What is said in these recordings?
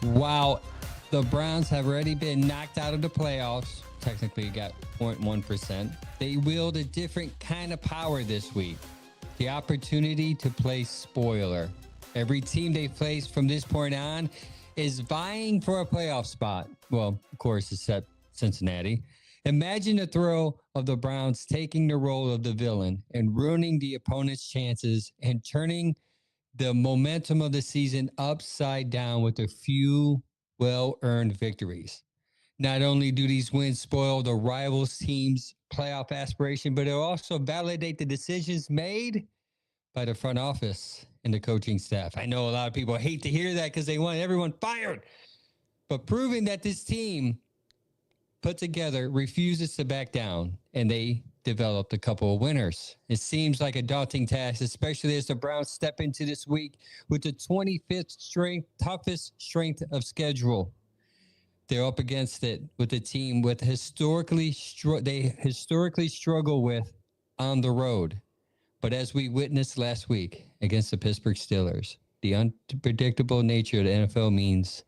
Wow, the Browns have already been knocked out of the playoffs. Technically got 0.1%. They wield a different kind of power this week. The opportunity to play spoiler. Every team they face from this point on is vying for a playoff spot. Well, of course, except Cincinnati. Imagine the thrill of the Browns taking the role of the villain and ruining the opponent's chances and turning the momentum of the season upside down with a few well-earned victories. Not only do these wins spoil the rivals team's playoff aspiration, but it'll also validate the decisions made by the front office and the coaching staff. I know a lot of people hate to hear that because they want everyone fired, but proving that this team put together refuses to back down, and they developed a couple of winners. It seems like a daunting task, especially as the Browns step into this week with the 25th toughest strength of schedule. They're up against it with a team with historically struggle with on the road. But as we witnessed last week against the Pittsburgh Steelers, the unpredictable nature of the NFL means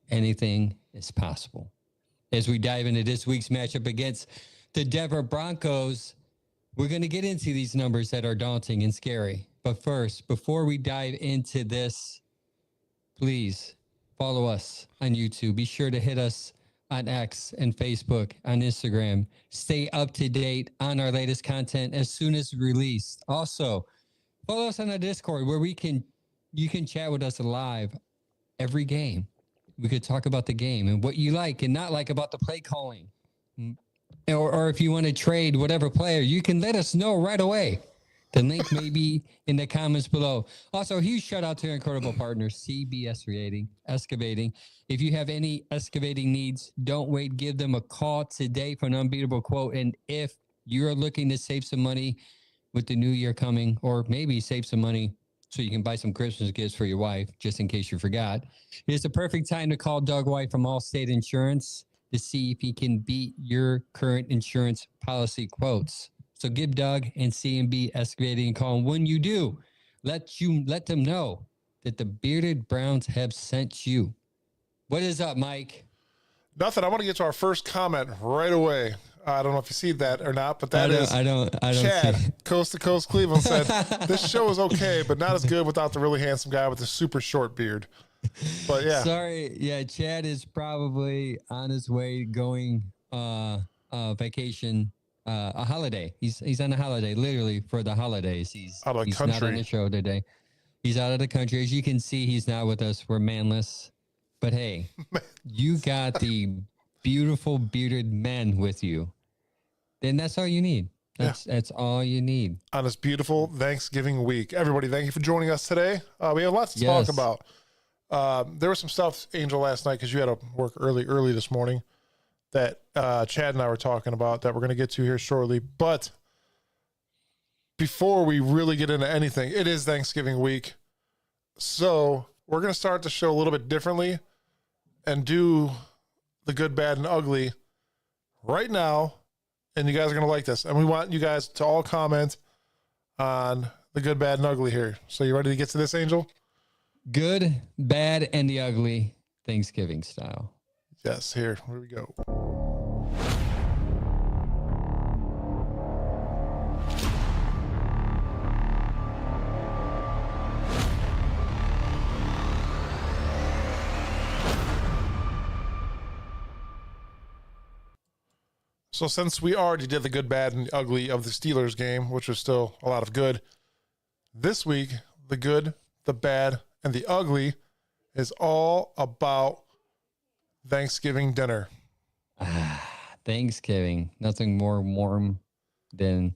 anything is possible. As we dive into this week's matchup against the Denver Broncos, we're going to get into these numbers that are daunting and scary. But first, before we dive into this, please follow us on YouTube. Be sure to hit us on X and Facebook, on Instagram. Stay up to date on our latest content as soon as released. Also, follow us on our Discord where you can chat with us live every game. We could talk about the game and what you like and not like about the play calling. Or if you want to trade whatever player, you can let us know right away. The link may be in the comments below. Also, a huge shout out to our incredible partners, CBS Excavating. If you have any excavating needs, don't wait. Give them a call today for an unbeatable quote. And if you're looking to save some money with the new year coming, or maybe save some money so you can buy some Christmas gifts for your wife, just in case you forgot, it's the perfect time to call Doug White from Allstate Insurance to see if he can beat your current insurance policy quotes. So give Doug and CMB Excavating a call. And when you do, let them know that the Bearded Browns have sent you. What is up, Mike? Nothing. I want to get to our first comment right away. I don't know if you see that or not, but I don't Chad, see. Coast to Coast Cleveland said, this show is okay, but not as good without the really handsome guy with the super short beard. But yeah. Sorry. Yeah, Chad is probably on his way going vacation, a holiday. He's on a holiday, literally for the holidays. He's out of the country. Not on the show today. He's out of the country. As you can see, he's not with us. We're manless. But hey, you got the beautiful bearded men with you. Then that's all you need. That's all you need. On this beautiful Thanksgiving week. Everybody, thank you for joining us today. We have lots to talk about. There was some stuff, Angel, last night, because you had to work early this morning, that Chad and I were talking about that we're going to get to here shortly. But before we really get into anything, it is Thanksgiving week. So we're going to start the show a little bit differently and do the good, bad, and ugly right now. And you guys are going to like this. And we want you guys to all comment on the good, bad, and ugly here. So you ready to get to this, Angel? Good, bad, and the ugly, Thanksgiving style. Yes, here we go. So since we already did the good, bad, and the ugly of the Steelers game, which was still a lot of good, this week, the good, the bad, and the ugly is all about Thanksgiving dinner. Thanksgiving. Nothing more warm than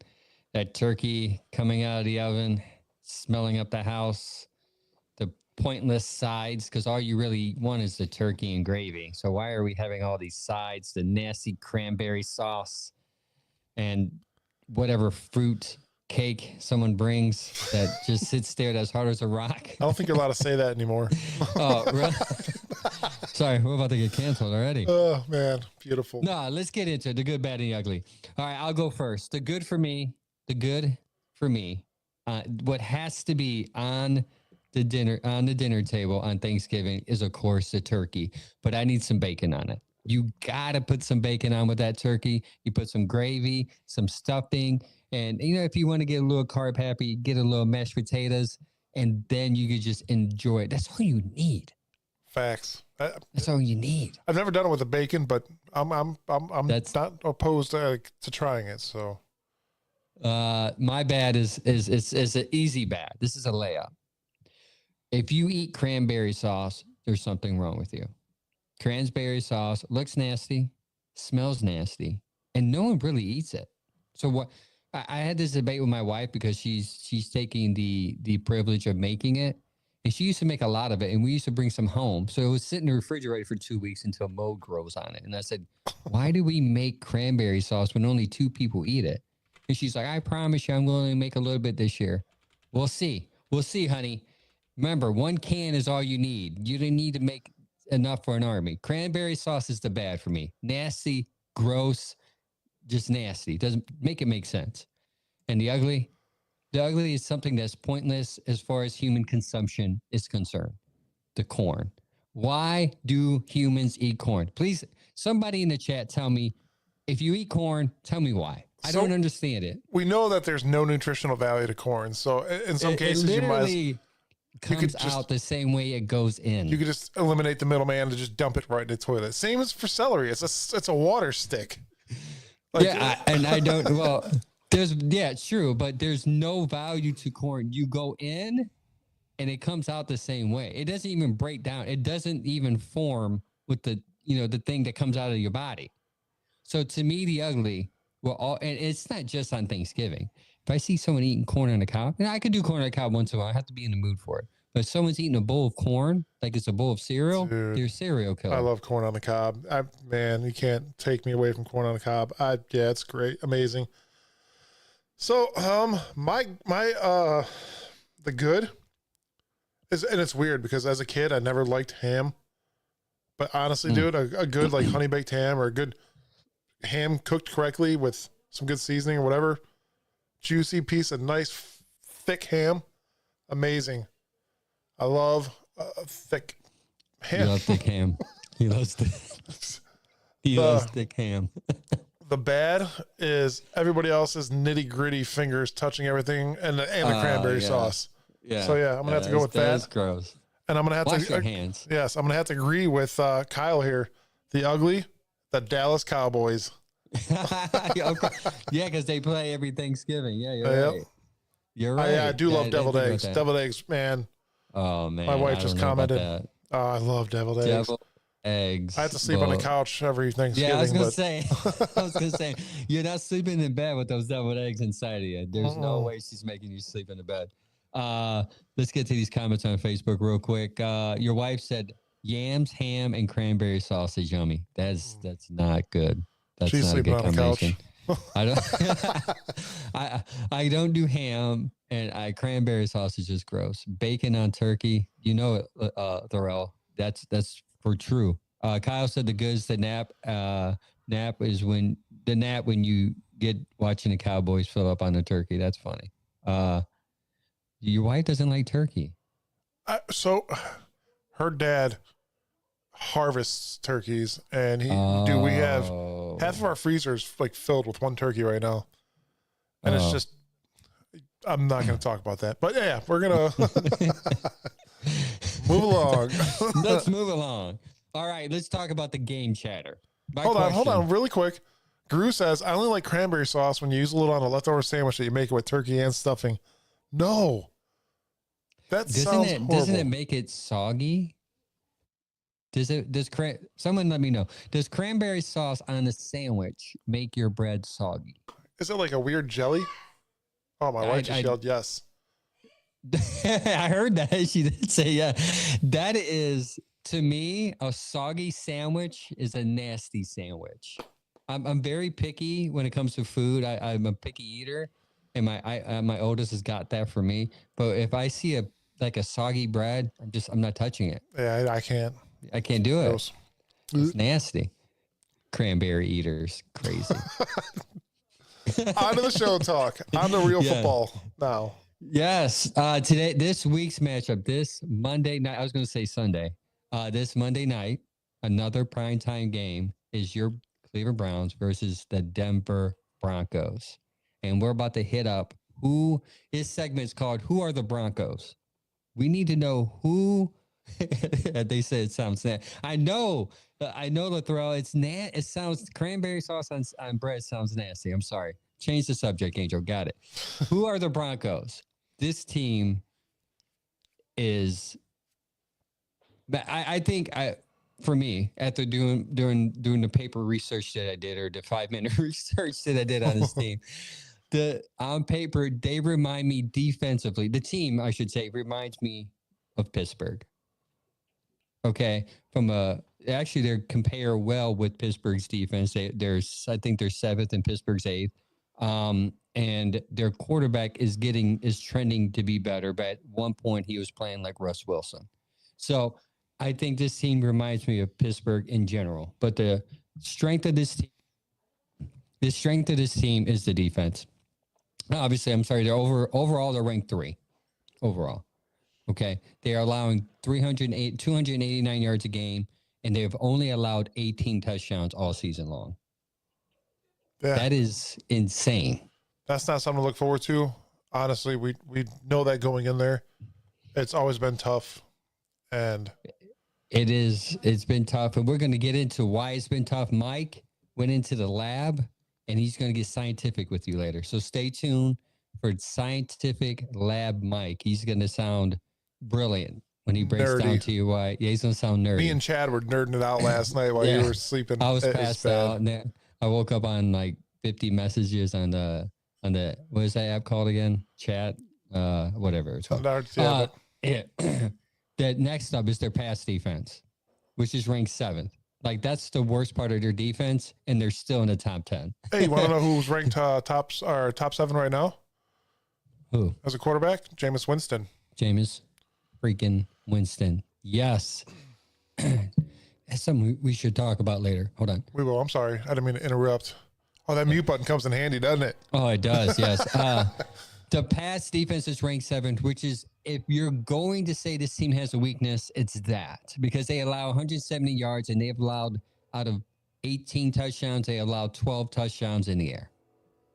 that turkey coming out of the oven, smelling up the house, the pointless sides, because all you really want is the turkey and gravy. So why are we having all these sides, the nasty cranberry sauce and whatever fruit cake someone brings that just sits there that's hard as a rock? I don't think you're allowed to say that anymore. Oh, really? Sorry, we're about to get canceled already. Oh, man. Beautiful. No, let's get into it. The good, bad, and the ugly. All right, I'll go first. The good for me, what has to be on the dinner table on Thanksgiving is, of course, the turkey. But I need some bacon on it. You got to put some bacon on with that turkey. You put some gravy, some stuffing. And, if you want to get a little carb happy, get a little mashed potatoes, and then you could just enjoy it. That's all you need. Facts. That's all you need. I've never done it with the bacon, but I'm not opposed to trying it. So, my bad is an easy bad. This is a layup. If you eat cranberry sauce, there's something wrong with you. Cranberry sauce looks nasty, smells nasty, and no one really eats it. So what? I had this debate with my wife because she's taking the privilege of making it. And she used to make a lot of it, and we used to bring some home. So it was sitting in the refrigerator for 2 weeks until mold grows on it. And I said, why do we make cranberry sauce when only 2 people eat it? And she's like, I promise you I'm going to make a little bit this year. We'll see. We'll see, honey. Remember, 1 can is all you need. You don't need to make enough for an army. Cranberry sauce is the bad for me. Nasty, gross, just nasty. Doesn't make it make sense. And the ugly? The ugly is something that's pointless as far as human consumption is concerned. The corn. Why do humans eat corn? Please, somebody in the chat tell me, if you eat corn, tell me why. I don't understand it. We know that there's no nutritional value to corn. So in some cases, it literally comes just out the same way it goes in. You could just eliminate the middleman and just dump it right in the toilet. Same as for celery. It's a water stick. It's true, but there's no value to corn. You go in and it comes out the same way. It doesn't even break down. It doesn't even form with the thing that comes out of your body. So to me, the ugly, and it's not just on Thanksgiving. If I see someone eating corn on the cob, and I could do corn on the cob once in a while, I have to be in the mood for it. But if someone's eating a bowl of corn, like it's a bowl of cereal, Dude, they're a serial killer. I love corn on the cob. Man, you can't take me away from corn on the cob. It's great. Amazing. So, the good is, and it's weird because as a kid, I never liked ham, but honestly, dude, a good like honey baked ham or a good ham cooked correctly with some good seasoning or whatever, juicy piece of nice thick ham. Amazing. I love thick ham. You love thick ham. He loves thick ham. The bad is everybody else's nitty gritty fingers touching everything and the cranberry sauce. Yeah. So I'm gonna have to go with that. That's gross. And I'm gonna have Wash to your hands. Yes, I'm gonna have to agree with Kyle here. The ugly, the Dallas Cowboys. Yeah, because they play every Thanksgiving. Yeah, you're right. You're right. I do love deviled eggs. Deviled eggs, man. Oh man, my wife just commented. Oh, I love deviled eggs. Deviled eggs. I have to sleep on the couch every Thanksgiving. Yeah, I was gonna say, you're not sleeping in bed with those deviled eggs inside of you. There's no way she's making you sleep in the bed. Let's get to these comments on Facebook real quick. Your wife said yams, ham, and cranberry sauce is yummy. That's not good. That's she's not sleeping a good on combination. the couch. I don't do ham, and cranberry sauce is just gross. Bacon on turkey, Thorell. That's for true. Kyle said the goods, the nap. Nap is when you get watching the Cowboys fill up on the turkey. That's funny. Your wife doesn't like turkey. So her dad harvests turkeys, and we have half of our freezers like filled with one turkey right now, and it's just. I'm not going to talk about that, but yeah, we're gonna move along. Let's move along. All right, let's talk about the game chatter. Hold on, really quick. Gru says, I only like cranberry sauce when you use a little on a leftover sandwich that you make it with turkey and stuffing. No. That sounds horrible. Doesn't it make it soggy? Someone let me know. Does cranberry sauce on a sandwich make your bread soggy? Is it like a weird jelly? Oh, my wife just yelled yes. I heard that. She did say yeah. That is, to me, a soggy sandwich is a nasty sandwich. I'm very picky when it comes to food. I'm a picky eater, and my oldest has got that for me. But if I see a soggy bread, I'm not touching it. Yeah, I can't. I can't do it. It's nasty. Cranberry eaters, crazy. On to the show talk. On to real football now. Yes. This week's matchup, this Monday night, I was going to say Sunday. This Monday night, another primetime game is your Cleveland Browns versus the Denver Broncos. And we're about to hit up this segment's called Who Are the Broncos? We need to know who. They said it sounds nasty. I know, Lathrow. It sounds cranberry sauce on bread sounds nasty. I'm sorry. Change the subject, Angel. Got it. Who are the Broncos? This team is. I think for me, after doing the paper research that I did, or the 5-minute research that I did on this team, on paper they remind me defensively. The team, I should say, reminds me of Pittsburgh. Okay, actually they compare well with Pittsburgh's defense. I think they're 7th and Pittsburgh's 8th. And their quarterback is trending to be better. But at one point he was playing like Russ Wilson. So I think this team reminds me of Pittsburgh in general. But the strength of this team is the defense. Obviously, I'm sorry. Overall they're ranked 3. Overall. Okay, they are allowing 289 yards a game, and they have only allowed 18 touchdowns all season long. Yeah. That is insane. That's not something to look forward to. Honestly, we know that going in there. It's always been tough, and it's been tough, and we're going to get into why it's been tough. Mike went into the lab, and he's going to get scientific with you later. So stay tuned for Scientific Lab Mike. He's going to sound brilliant when he breaks down to you why. Yeah, he's gonna sound nerdy. Me and Chad were nerding it out last night while you were sleeping. I was passed out, and then I woke up on like 50 messages on the what is that app called again? Chat, whatever it's called. That next up is their pass defense, which is ranked 7th. Like that's the worst part of their defense, and they're still in the top 10. Hey, you want to know who's ranked top 7 right now? Who? As a quarterback, Jameis Winston. Jameis freaking Winston. Yes. That's something we should talk about later. Hold on. We will. I'm sorry. I didn't mean to interrupt. Oh, that mute button comes in handy, doesn't it? Oh, it does. Yes. The pass defense is ranked 7th, which is, if you're going to say this team has a weakness, it's that, because they allow 170 yards and they've allowed, out of 18 touchdowns, they allowed 12 touchdowns in the air.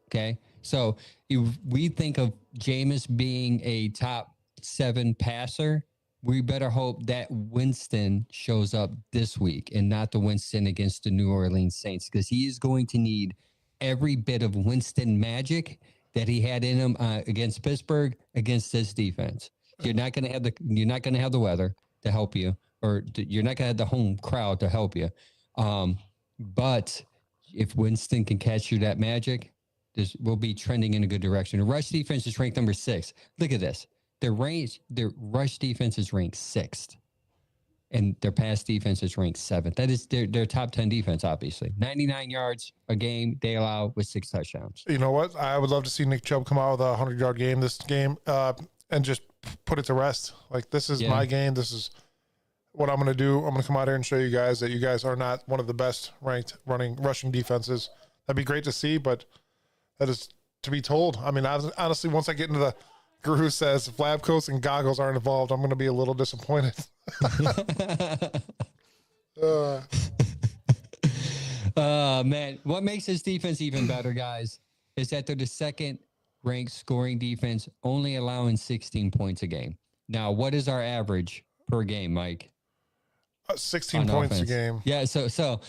Okay. So we think of Jameis being a top 7 passer, we better hope that Winston shows up this week and not the Winston against the New Orleans Saints, because he is going to need every bit of Winston magic that he had in him against Pittsburgh, against this defense. You're not going to have the weather to help you, or you're not going to have the home crowd to help you. But if Winston can catch you that magic, this will be trending in a good direction. The rush defense is ranked number 6. Look at this. Their rush defense is ranked 6th, and their pass defense is ranked 7th. That is their top 10 defense, obviously. 99 yards a game they allow with 6 touchdowns. You know what? I would love to see Nick Chubb come out with a 100-yard game this game and just put it to rest. Like, this is my game. This is what I'm going to do. I'm going to come out here and show you guys that you guys are not one of the best ranked rushing defenses. That'd be great to see, but that is to be told. I mean, honestly, once I get into the Guru says if lab coats and goggles aren't involved, I'm going to be a little disappointed. Man, what makes this defense even better, guys, is that they're the 2nd ranked scoring defense, only allowing 16 points a game. Now, what is our average per game, Mike? 16 on points a offense. game. Yeah, so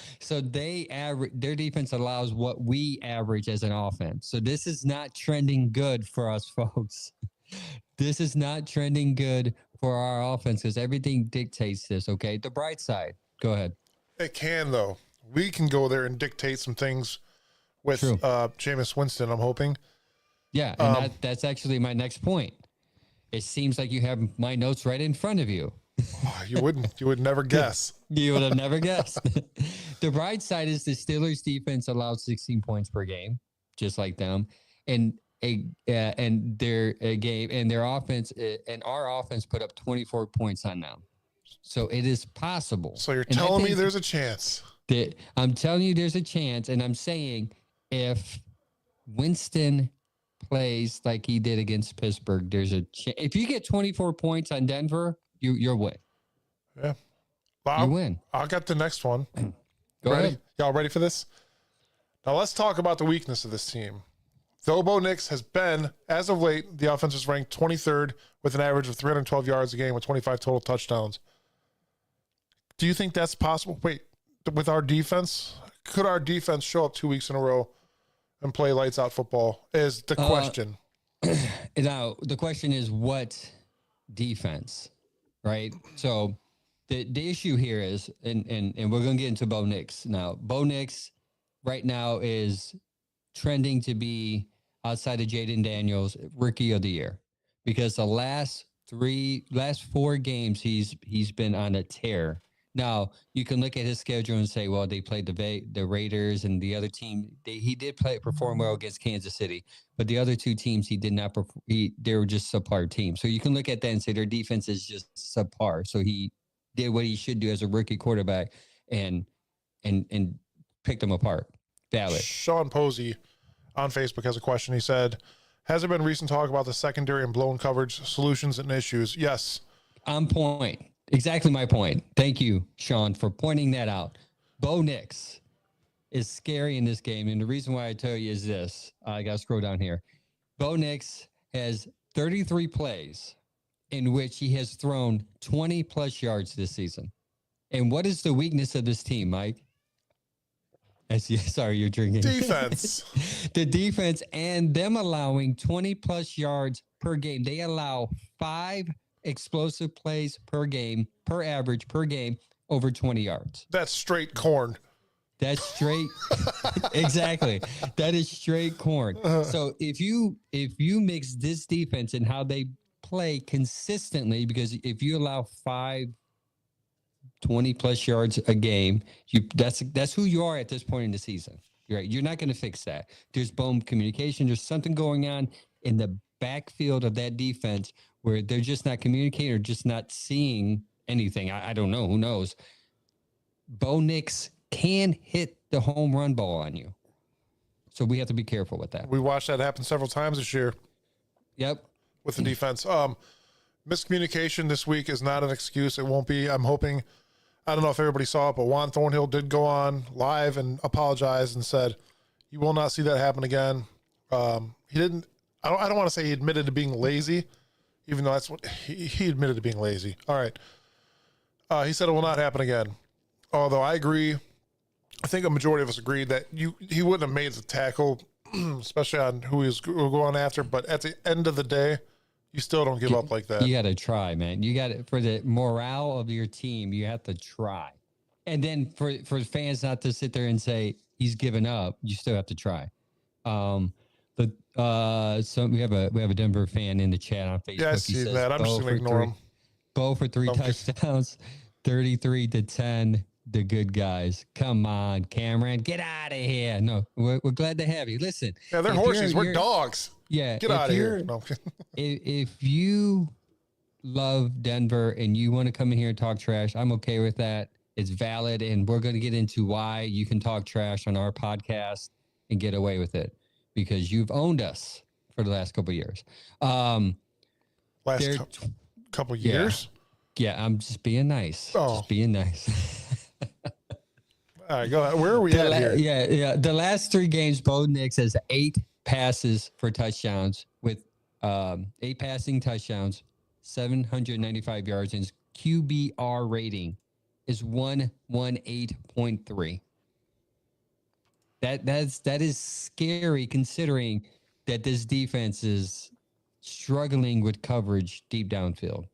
they average, their defense allows what we average as an offense. So this is not trending good for us, folks. This is not trending good for our offense because everything dictates this. Okay, the bright side. Go ahead. It can though. We can go there and dictate some things with True. Jameis Winston. I'm hoping. Yeah, and that's actually my next point. It seems like you have my notes right in front of you. You would never guess. You would have never guessed. The bright side is the Steelers defense allowed 16 points per game, just like them, and their game and their offense and our offense put up 24 points on them. So it is possible. So you're And telling me there's a chance. I'm telling you there's a chance, and I'm saying if Winston plays like he did against Pittsburgh, there's a chance. If you get 24 points on Denver, you're win. Yeah. You win. I'll get the next one. Go ready? ahead. Y'all ready for this? Now let's talk about the weakness of this team. Though Bo Nix has been, as of late, the offense is ranked 23rd with an average of 312 yards a game with 25 total touchdowns. Do you think that's possible? Wait, with our defense, could our defense show up 2 weeks in a row and play lights out football? Is the question. Now, the question is what defense, right? So the issue here is, and we're going to get into Bo Nix now. Bo Nix right now is trending to be, outside of Jaden Daniels, rookie of the year, because the last 4 games he's been on a tear. Now you can look at his schedule and say, well, they played the Raiders and the other team. He did perform well against Kansas City, but the other 2 teams he did not. They were just subpar teams. So you can look at that and say their defense is just subpar. So he did what he should do as a rookie quarterback and picked them apart. Valid. Sean Posey on Facebook has a question. He said, has there been recent talk about the secondary and blown coverage solutions and issues? Yes. On point. Exactly my point. Thank you, Sean, for pointing that out. Bo Nix is scary in this game. And the reason why I tell you is this. I got to scroll down here. Bo Nix has 33 plays in which he has thrown 20-plus yards this season. And what is the weakness of this team, Mike? Sorry, you're drinking. Defense. The defense and them allowing 20-plus yards per game. They allow 5 explosive plays per game, per average, per game, over 20 yards. That's straight corn. That's straight. Exactly. That is straight corn. So if you mix this defense and how they play consistently, because if you allow 20-plus yards a game, that's who you are at this point in the season. You're right. You're not going to fix that. There's bone communication. There's something going on in the backfield of that defense where they're just not communicating or just not seeing anything. I don't know. Who knows? Bo Nix can hit the home run ball on you. So we have to be careful with that. We watched that happen several times this year. Yep. With the defense. Miscommunication this week is not an excuse. It won't be. I'm hoping, I don't know if everybody saw it, but Juan Thornhill did go on live and apologize and said, you will not see that happen again. He didn't, I don't want to say he admitted to being lazy, even though that's what he admitted to being lazy. All right. He said it will not happen again. Although I agree, I think a majority of us agreed that he wouldn't have made the tackle, especially on who he was going after. But at the end of the day, you still don't give up like that. You got to try, man. You got to, for the morale of your team, you have to try. And then for fans not to sit there and say he's given up, you still have to try. So we have a Denver fan in the chat on Facebook. Yeah, I see that. I'm just gonna ignore him. Bo for 3 touchdowns, 33-10. The good guys. Come on, Cameron, get out of here. No, we're glad to have you. Listen. Yeah, they're horses. We're dogs. Yeah. Get out of here. No. If you love Denver and you want to come in here and talk trash, I'm okay with that. It's valid. And we're going to get into why you can talk trash on our podcast and get away with it, because you've owned us for the last couple of years. Couple years? Yeah, I'm just being nice. Oh. Just being nice. All right, go ahead. Where are we at here? Yeah. The last 3 games, Bo Nix has 8 passes for touchdowns with 8 passing touchdowns, 795 yards, and his QBR rating is 118.3. That is scary considering that this defense is struggling with coverage deep downfield.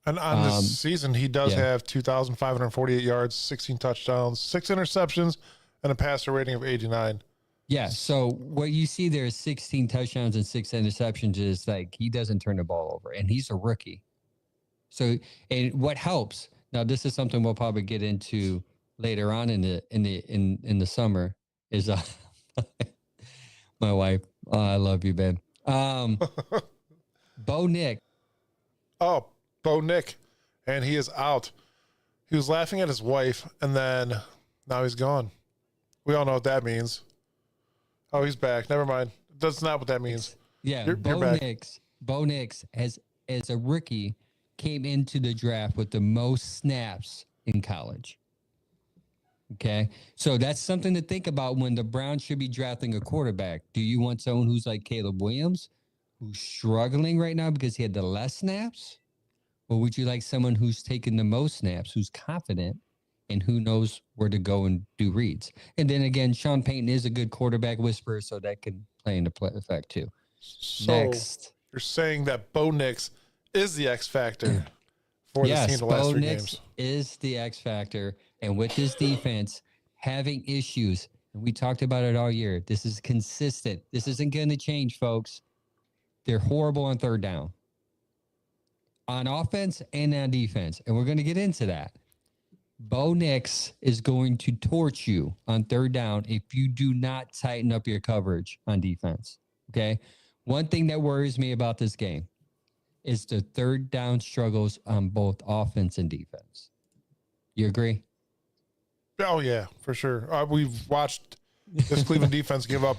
And on this season, he does yeah. have 2,548 yards, 16 touchdowns, 6 interceptions, and a passer rating of 89. Yeah. So what you see there is 16 touchdowns and 6 interceptions is like he doesn't turn the ball over, and he's a rookie. So, and what helps now, this is something we'll probably get into later on in the summer is my wife. Oh, I love you, Ben. Bo Nick. Oh, Bo Nick, and he is out. He was laughing at his wife, and then now he's gone. We all know what that means. Oh, he's back. Never mind. That's not what that means. Yeah, you're back. Bo Nix, as a rookie, came into the draft with the most snaps in college. Okay, so that's something to think about when the Browns should be drafting a quarterback. Do you want someone who's like Caleb Williams, who's struggling right now because he had the less snaps? Or would you like someone who's taken the most snaps, who's confident, and who knows where to go and do reads? And then again, Sean Payton is a good quarterback whisperer, so that can play into effect too. So Next. You're saying that Bo Nix is the X factor for this team the last 3 games. Is the X factor. And with this defense having issues, and we talked about it all year, this is consistent. This isn't going to change, folks. They're horrible on third down. On offense and on defense. And we're going to get into that. Bo Nix is going to torch you on third down if you do not tighten up your coverage on defense. Okay? One thing that worries me about this game is the third down struggles on both offense and defense. You agree? Oh, yeah, for sure. We've watched this Cleveland defense give up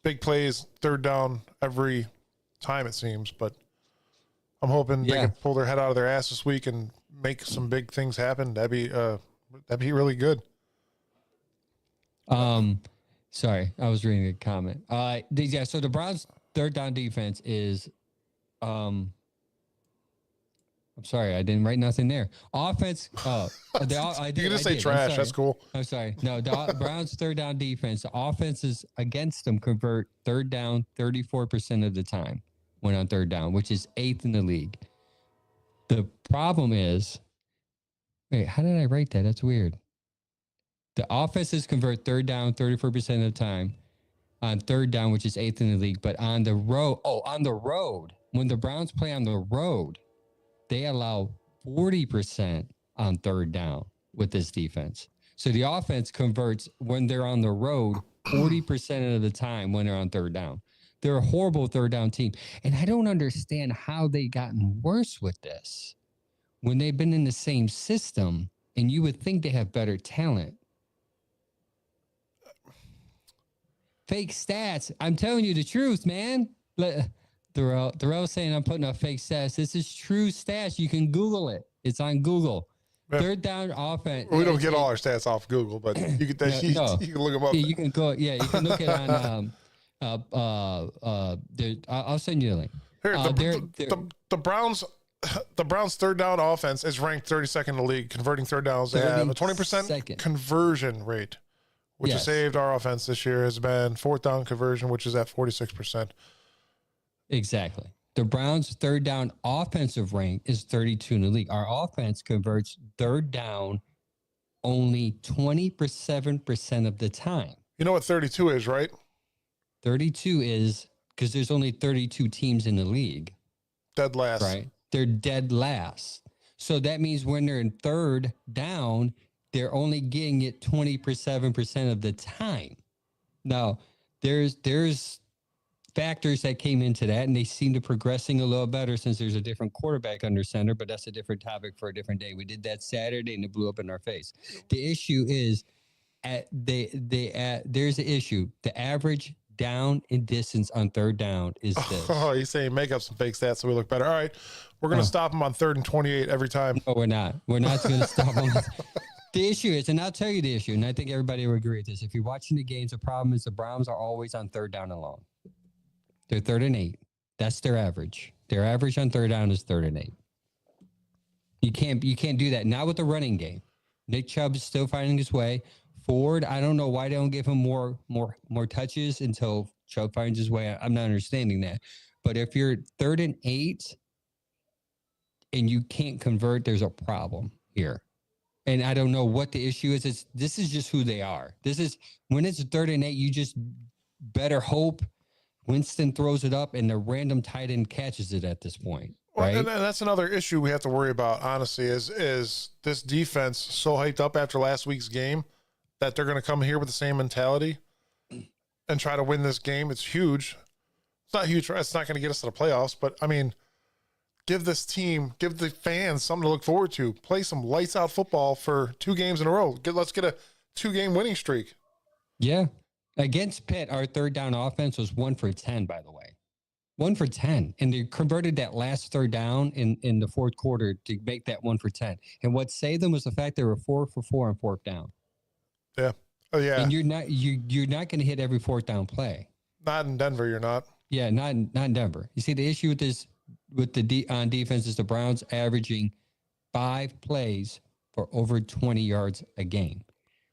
big plays, third down every time, it seems, but I'm hoping they can pull their head out of their ass this week and make some big things happen. That'd be really good. Sorry, I was reading a comment. So the Browns' third down defense is, I'm sorry, I didn't write nothing there. Offense. You can just say trash. That's cool. I'm sorry. No, the Browns' third down defense. The offenses against them convert third down 34% of the time when on third down, which is 8th in the league. The problem is, wait, how did I write that? That's weird. The offenses convert third down 34% of the time on third down, which is 8th in the league. But on the road, when the Browns play on the road, they allow 40% on third down with this defense. So the offense converts when they're on the road 40% of the time when they're on third down. They're a horrible third down team. And I don't understand how they gotten worse with this when they've been in the same system, and you would think they have better talent. Fake stats. I'm telling you the truth, man. Darrell's saying I'm putting up fake stats. This is true stats. You can Google it. It's on Google. Yeah. Third down offense. We don't get all our stats off Google, but you can look them up. Yeah, you can go. Yeah, you can look it on. I'll send you the link. Here, the Browns. The Browns' third down offense is ranked 32nd in the league, converting third downs. They have a 20% conversion rate, which has saved our offense this year. Has been fourth down conversion, which is at 46%. Exactly. The Browns' third down offensive rank is 32 in the league. Our offense converts third down only 27% of the time. You know what 32 is, right? 32 is because there's only 32 teams in the league. Dead last. Right. They're dead last. So that means when they're in third down, they're only getting it 27% of the time. Now, there's factors that came into that, and they seem to progressing a little better since there's a different quarterback under center, but that's a different topic for a different day. We did that Saturday, and it blew up in our face. The issue is there's an issue. The average down in distance on third down is this. Oh, you're saying make up some fake stats so we look better. All right. We're going to stop them on 3rd and 28 every time. No, we're not. We're not going to stop them. The issue is, and I'll tell you the issue, and I think everybody will agree with this. If you're watching the games, the problem is the Browns are always on third down and long. They're 3rd and 8. That's their average. Their average on third down is 3rd and 8. You can't do that. Not with the running game. Nick Chubb is still finding his way. Ford, I don't know why they don't give him more touches until Chubb finds his way. I'm not understanding that. But if you're 3rd and 8 and you can't convert, there's a problem here. And I don't know what the issue is. This is just who they are. This is when it's 3rd and 8, you just better hope Winston throws it up and the random tight end catches it at this point. Right. Well, and that's another issue we have to worry about, honestly, is this defense so hyped up after last week's game that they're going to come here with the same mentality and try to win this game. It's huge. It's not huge. It's not going to get us to the playoffs, but I mean, give this team, give the fans something to look forward to. Play some lights out football for 2 games in a row. Let's get a 2-game winning streak. Yeah. Against Pitt, our 3rd down offense was 1 for 10, by the way. 1 for 10. And they converted that last 3rd down in the 4th quarter to make that 1 for 10. And what saved them was the fact they were 4 for 4 on 4th down. Yeah. Oh, yeah. And you're not going to hit every 4th down play. Not in Denver, you're not. Yeah, not in Denver. You see, the issue with on defense is the Browns averaging 5 plays for over 20 yards a game.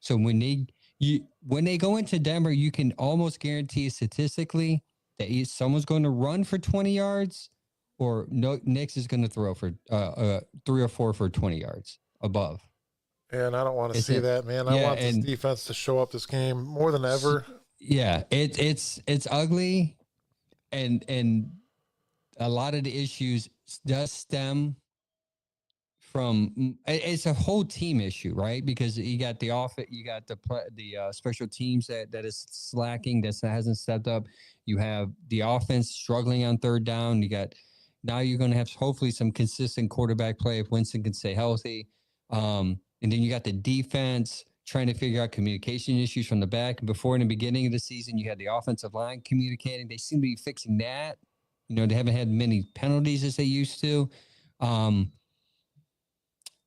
So when they go into Denver, you can almost guarantee statistically that someone's going to run for 20 yards or Nix is going to throw for 3 or 4 for 20 yards above. And I don't want to see that, man. I want this defense to show up this game more than ever. Yeah, it's ugly, and a lot of the issues does stem from it's a whole team issue, right? Because you got the special teams that is slacking, that hasn't stepped up. You have the offense struggling on 3rd down. Now you're going to have hopefully some consistent quarterback play if Winston can stay healthy. And then you got the defense trying to figure out communication issues from the back. Before, in the beginning of the season, you had the offensive line communicating. They seem to be fixing that. They haven't had many penalties as they used to.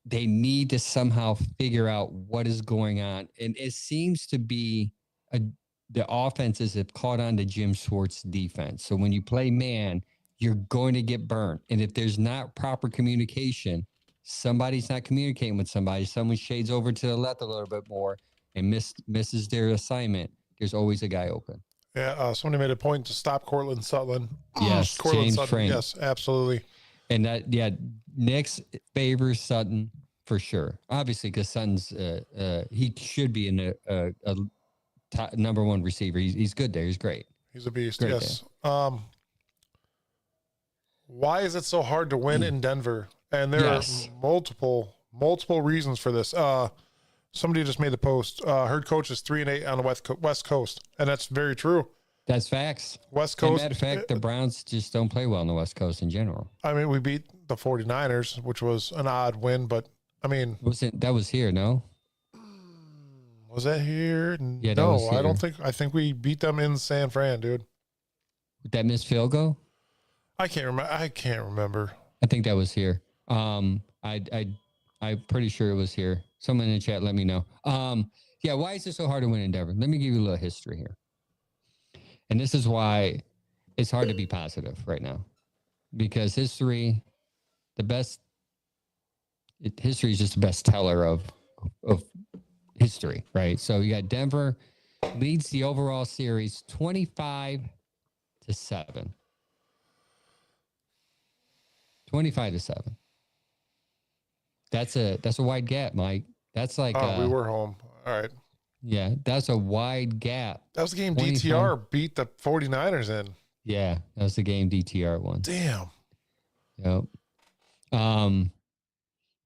They need to somehow figure out what is going on. And it seems to be the offenses have caught on to Jim Schwartz's defense. So when you play man, you're going to get burnt. And if there's not proper communication, somebody's not communicating with somebody, someone shades over to the left a little bit more and misses their assignment, there's always a guy open. Yeah, somebody made a point to stop Cortland Sutton. Yes, James Frank. Yes, absolutely. And Nix favors Sutton for sure. Obviously, because Sutton's he should be in a top, number 1 receiver. He's good there. He's great. He's a beast. Great, yes. Why is it so hard to win in Denver? And there are multiple reasons for this. Somebody just made the post. Heard coach is 3-8 on the West Coast, and that's very true. That's facts. West Coast. As a matter of fact, the Browns just don't play well on the West Coast in general. I mean, we beat the 49ers, which was an odd win, but I mean, that was here, no? Was that here? Yeah, no, that was here. I don't think. I think we beat them in San Fran, dude. With that missed field goal? I can't remember. I think that was here. I'm pretty sure it was here. Someone in the chat, let me know. Yeah, why is it so hard to win in Denver? Let me give you a little history here. And this is why it's hard to be positive right now. Because history is just the best teller of history, right? So you got Denver leads the overall series 25-7. 25-7. That's a wide gap, Mike. That's like we were home. All right. Yeah, that's a wide gap. That was the game 25. DTR beat the 49ers in. Yeah, that was the game DTR won. Damn. Yep.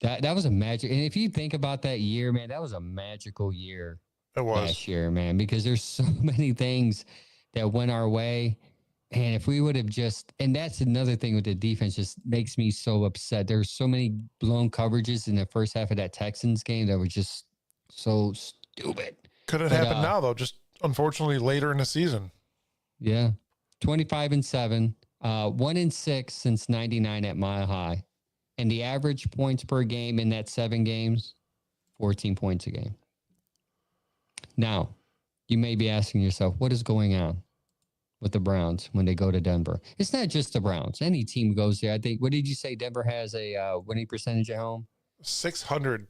That was a magic. And if you think about that year, man, that was a magical year. It was last year, man, because there's so many things that went our way. And if we would have and that's another thing with the defense, just makes me so upset. There's so many blown coverages in the first half of that Texans game that were just so stupid. Could have happened now, though, just unfortunately later in the season. Yeah. 25-7, 1-6 since 99 at Mile High. And the average points per game in that 7 games, 14 points a game. Now, you may be asking yourself, what is going on with the Browns when they go to Denver? It's not just the Browns. Any team goes there. I think, what did you say? Denver has a winning percentage at home? 600.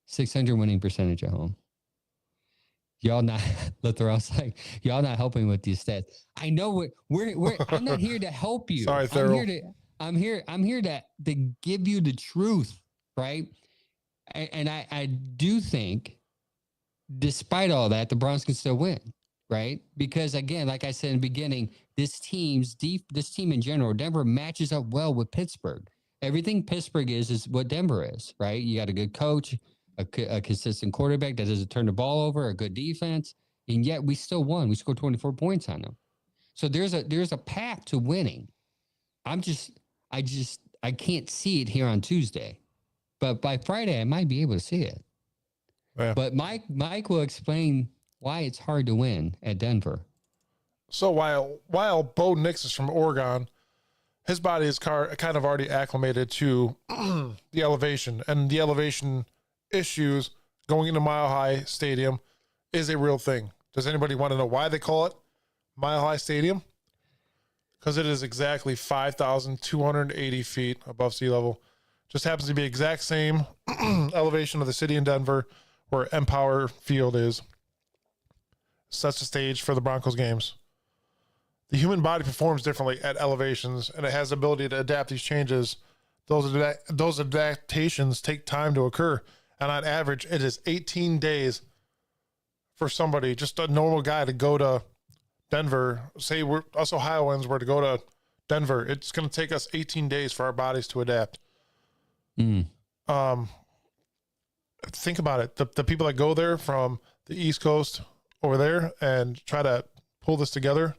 .600 winning percentage at home. Y'all not Lathrell's like, y'all not helping with these stats. I know we're I'm not here to help you. Sorry, Thurl. I'm here to give you the truth, right? And I do think, despite all that, the Browns can still win, right? Because again, like I said in the beginning, this team in general, Denver matches up well with Pittsburgh. Everything Pittsburgh is what Denver is, right? You got a good coach, a consistent quarterback that doesn't turn the ball over, a good defense, and yet we still won. We scored 24 points on them. So there's a path to winning. I can't see it here on Tuesday, but by Friday I might be able to see it. Yeah. But Mike will explain why it's hard to win at Denver. So while Bo Nix is from Oregon, his body is kind of already acclimated to the elevation, and the elevation issues going into Mile High Stadium is a real thing. Does anybody want to know why they call it Mile High Stadium? Because it is exactly 5,280 feet above sea level. Just happens to be exact same elevation of the city in Denver where Empower Field is. Sets the stage for the Broncos games. The human body performs differently at elevations, and it has the ability to adapt these changes. Those adaptations take time to occur, and on average, it is 18 days for somebody, just a normal guy, to go to Denver. Say us Ohioans were to go to Denver. It's going to take us 18 days for our bodies to adapt. Think about it. The people that go there from the East Coast over there and try to pull this together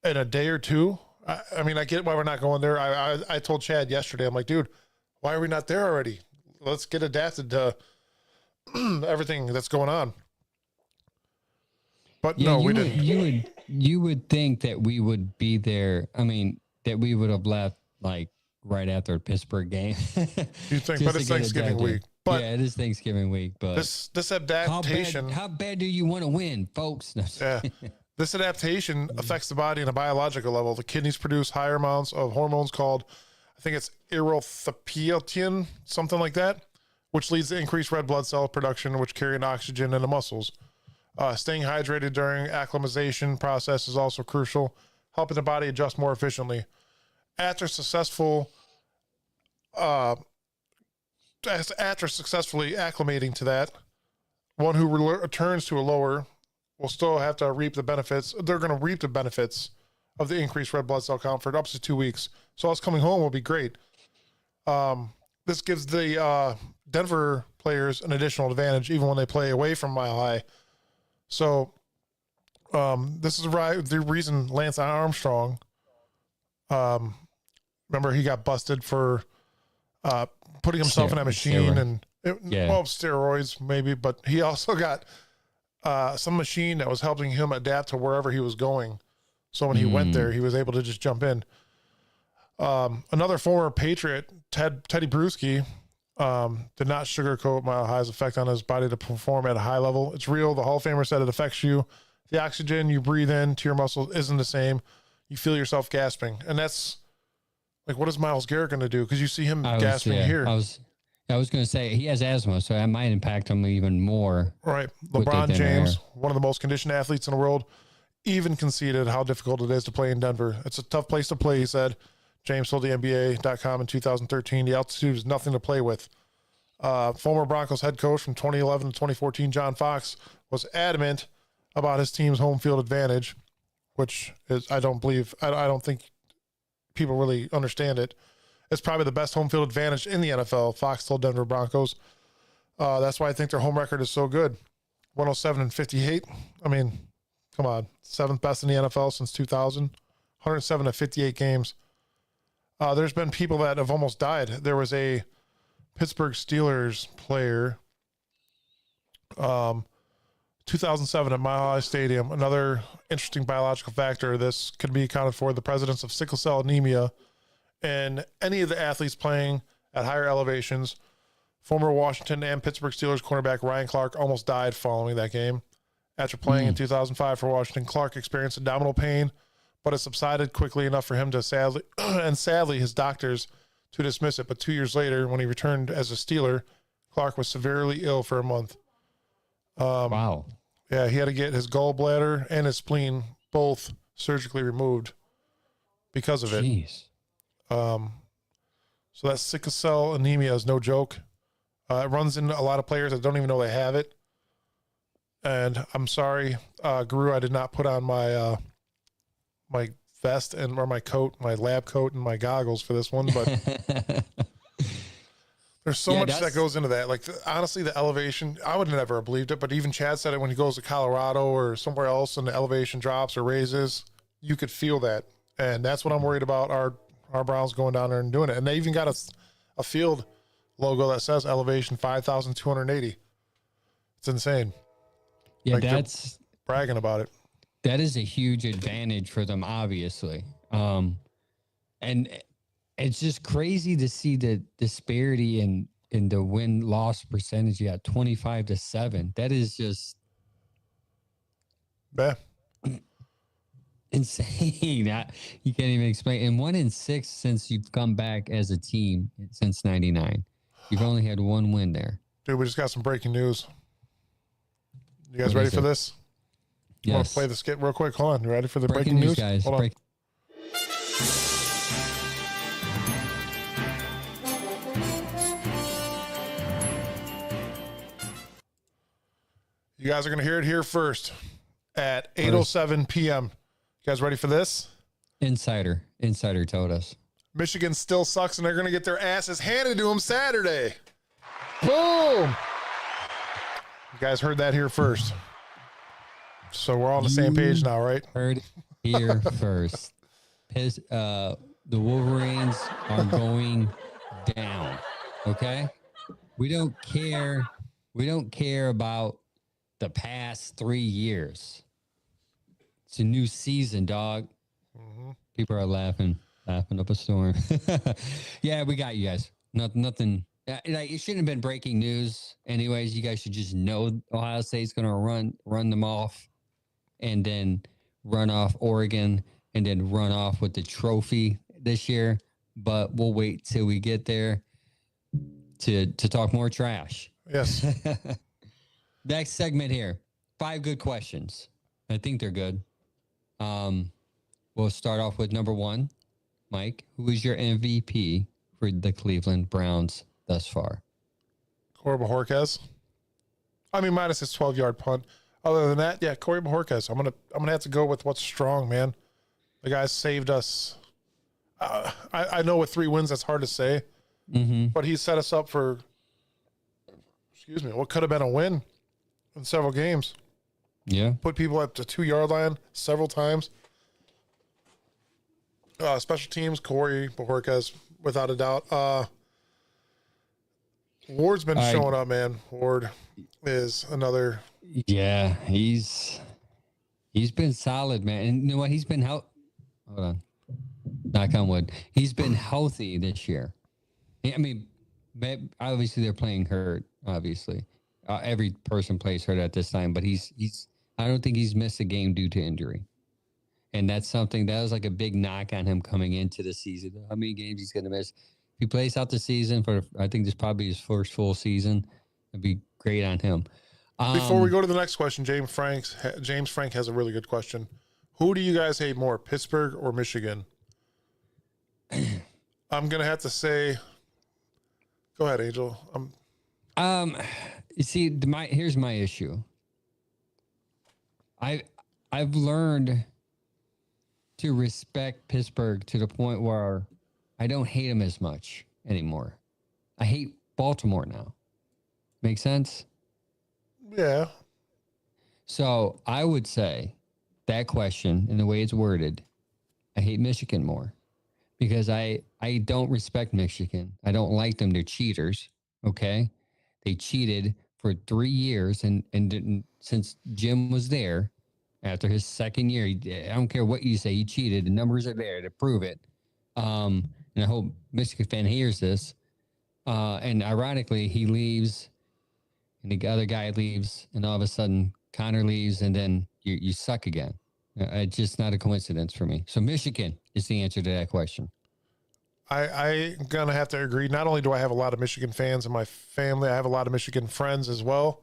in a day or two. I mean, I get why we're not going there. I told Chad yesterday, I'm like, dude, why are we not there already? Let's get adapted to everything that's going on. But yeah, no, we didn't. You would think that we would be there. I mean, that we would have left like right after the Pittsburgh game. You think, but it's Thanksgiving week. But yeah, it is Thanksgiving week. But this adaptation. How bad do you want to win, folks? Yeah. This adaptation affects the body on a biological level. The kidneys produce higher amounts of hormones called, I think it's erythropoietin, something like that, which leads to increased red blood cell production, which carry oxygen in the muscles. Staying hydrated during acclimatization process is also crucial, helping the body adjust more efficiently. After successfully acclimating to that, one who returns to a lower will still have to reap the benefits. They're going to reap the benefits of the increased red blood cell count for up to 2 weeks. So us coming home will be great. This gives the Denver players an additional advantage, even when they play away from Mile High. So this is the reason Lance Armstrong, remember he got busted for putting himself in a machine steroids maybe, but he also got some machine that was helping him adapt to wherever he was going. So when he went there, he was able to just jump in. Another former Patriot, Teddy Bruschi, did not sugarcoat Mile High's effect on his body to perform at a high level. It's real. The Hall of Famer said it affects you. The oxygen you breathe in to your muscles isn't the same. You feel yourself gasping. And that's like, what is Myles Garrett going to do? Because you see him gasping here. I was going to say he has asthma, so that might impact him even more. Right. LeBron James, one of the most conditioned athletes in the world, even conceded how difficult it is to play in Denver. It's a tough place to play, he said. James told the NBA.com in 2013, the altitude is nothing to play with. Former Broncos head coach from 2011 to 2014, John Fox, was adamant about his team's home field advantage, which is, I don't think people really understand it. It's probably the best home field advantage in the NFL, Fox told Denver Broncos. That's why I think their home record is so good. 107-58. I mean, come on. 7th best in the NFL since 2000. 107 to 58 games. There's been people that have almost died. There was a Pittsburgh Steelers player, 2007 at Mile High Stadium. Another interesting biological factor. This could be accounted for the presence of sickle cell anemia and any of the athletes playing at higher elevations. Former Washington and Pittsburgh Steelers cornerback Ryan Clark almost died following that game. After playing in 2005 for Washington, Clark experienced abdominal pain, but it subsided quickly enough for him to sadly his doctors to dismiss it. But 2 years later, when he returned as a Steeler, Clark was severely ill for a month. Wow. Yeah, he had to get his gallbladder and his spleen both surgically removed because of it. Jeez. So that sickle cell anemia is no joke. It runs in a lot of players that don't even know they have it. And I'm sorry, Guru, I did not put on my my vest or my coat, my lab coat, and my goggles for this one, but there's so much that goes into that. Like, honestly, the elevation, I would never have believed it, but even Chad said it when he goes to Colorado or somewhere else and the elevation drops or raises, you could feel that. And that's what I'm worried about, our Browns going down there and doing it. And they even got a field logo that says elevation 5,280. It's insane. Yeah, like, that's bragging about it. That is a huge advantage for them, obviously. And it's just crazy to see the disparity in the win-loss percentage. You got 25-7. That is just insane. You can't even explain. And 1-6 since you've come back as a team since '99. You've only had one win there. Dude, we just got some breaking news. You guys ready for this? Yes. Want to play the skit real quick? Hold on. You ready for the breaking news, guys? Hold on. You guys are going to hear it here first at 8:07 p.m. You guys ready for this? Insider told us. Michigan still sucks, and they're going to get their asses handed to them Saturday. Boom! You guys heard that here first. So we're all on the same page now, right? Heard here first. The Wolverines are going down. Okay? We don't care. We don't care about the past 3 years. It's a new season, dog. Mm-hmm. People are laughing up a storm. Yeah, we got you guys. Nothing. Like, it shouldn't have been breaking news. Anyways, you guys should just know Ohio State's going to run them off, and then run off Oregon, and then run off with the trophy this year. But we'll wait till we get there to talk more trash. Yes. Next segment here. 5 good questions. I think they're good. We'll start off with number 1. Mike, who is your MVP for the Cleveland Browns thus far? Corey Bojorquez. I mean, minus his 12-yard punt. Other than that, yeah, Corey Bojorquez. I'm gonna have to go with what's strong, man. The guy saved us. I know with 3 wins, that's hard to say, but he set us up for, what could have been a win in several games. Yeah. Put people at the 2-yard line several times. Special teams, Corey Bojorquez, without a doubt. Ward's been showing up, man. Ward is another. Yeah, he's been solid, man. And you know what? He's been hold on. Knock on wood. He's been healthy this year. I mean, obviously they're playing hurt. Obviously, every person plays hurt at this time. But he's. I don't think he's missed a game due to injury, and that's something that was like a big knock on him coming into the season. How many games he's going to miss? If he plays out the season I think this is probably his first full season. It'd be great on him. Before we go to the next question, James Frank has a really good question. Who do you guys hate more, Pittsburgh or Michigan? I'm gonna have to say, go ahead, Angel. You see, here's my issue. I've learned to respect Pittsburgh to the point where I don't hate them as much anymore. I hate Baltimore now. Make sense? Yeah. So I would say that question and the way it's worded, I hate Michigan more because I don't respect Michigan. I don't like them. They're cheaters. Okay. They cheated for 3 years and didn't, since Jim was there after his second year, I don't care what you say, he cheated. The numbers are there to prove it. And I hope Michigan fan hears this. And ironically, he leaves and the other guy leaves, and all of a sudden Connor leaves, and then you suck again. It's just not a coincidence for me. So Michigan is the answer to that question. I'm gonna have to agree. Not only do I have a lot of Michigan fans in my family, I have a lot of Michigan friends as well.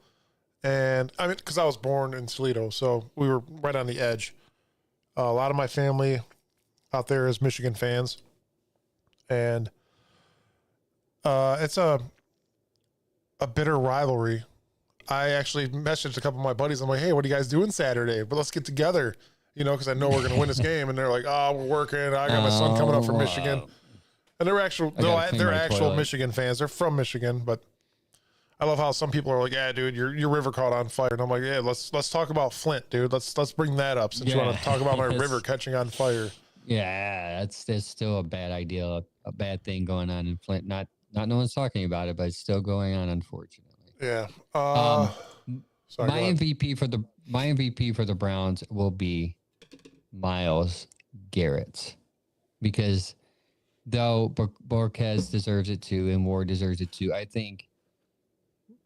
And I mean, because I was born in Toledo, so we were right on the edge. A lot of my family out there is Michigan fans, and it's a bitter rivalry. I actually messaged a couple of my buddies. I'm like, hey, what are you guys doing Saturday? But let's get together, because I know we're gonna win this game. And they're like, oh, we're working. I got my son coming up from Michigan. And they're actual Michigan fans. They're from Michigan, but I love how some people are like, yeah, dude, your river caught on fire. And I'm like, yeah, let's talk about Flint, dude. Let's bring that up since you want to talk about my river catching on fire. Yeah, that's still a bad idea, a bad thing going on in Flint. Not no one's talking about it, but it's still going on, unfortunately. Yeah. Sorry, my MVP for the Browns will be Myles Garrett, because though Borquez deserves it too, and Ward deserves it too, I think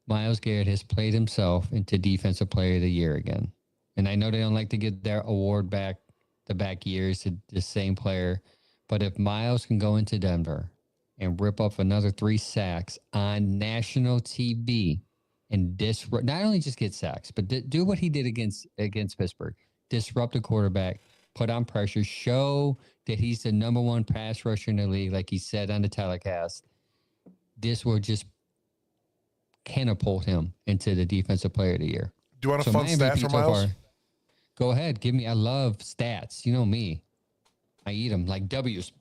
Myles Garrett has played himself into Defensive Player of the Year again. And I know they don't like to get their award back the back years to the same player, but if Myles can go into Denver and rip up another 3 sacks on national TV and not only just get sacks, but do what he did against Pittsburgh, disrupt the quarterback, put on pressure, show that he's the number 1 pass rusher in the league, like he said on the telecast, this will just catapult him into the Defensive Player of the Year. Do you want a fun stat for Myles? Go ahead. Give me. I love stats. You know me. I eat them like W's.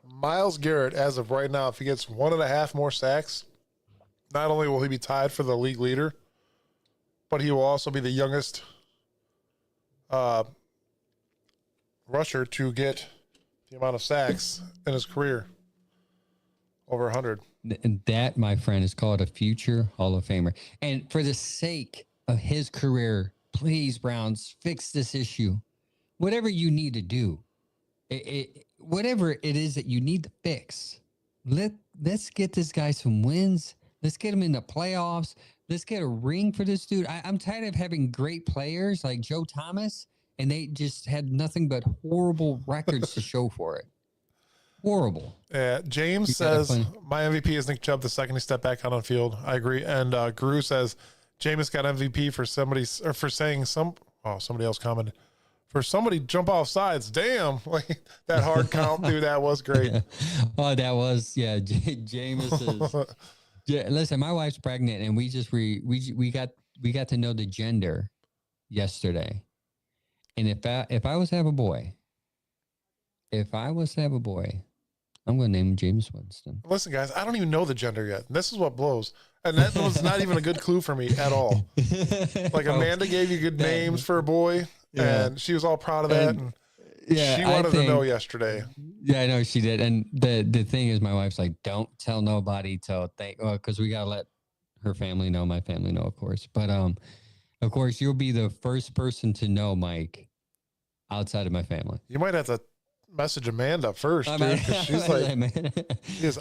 Myles Garrett, as of right now, if he gets 1.5 more sacks, not only will he be tied for the league leader, but he will also be the youngest rusher to get the amount of sacks in his career. Over 100. And that, my friend, is called a future Hall of Famer. And for the sake of his career, please, Browns, fix this issue. Whatever you need to do, whatever it is that you need to fix, let's get this guy some wins. Let's get him in the playoffs. Let's get a ring for this dude. I'm tired of having great players like Joe Thomas, and they just had nothing but horrible records to show for it. Horrible. James says my MVP is Nick Chubb the second he stepped back out on field. I agree. And Guru says Jameis got MVP for saying somebody else commented for somebody jump off sides. Damn, like that hard count, dude. That was great. Oh, that was Jameis is. Listen, my wife's pregnant, and we got to know the gender yesterday. And if I was to have a boy. I'm going to name him James Winston. Listen, guys, I don't even know the gender yet. This is what blows. And that was not even a good clue for me at all. Like Amanda gave you good names for a boy, and she was all proud of that. And she wanted to know yesterday. Yeah, I know she did. And the thing is, my wife's like, don't tell nobody because we got to let her family know, my family know, of course. But, of course, you'll be the first person to know, Mike, outside of my family. You might have to message Amanda first, dude. She's like,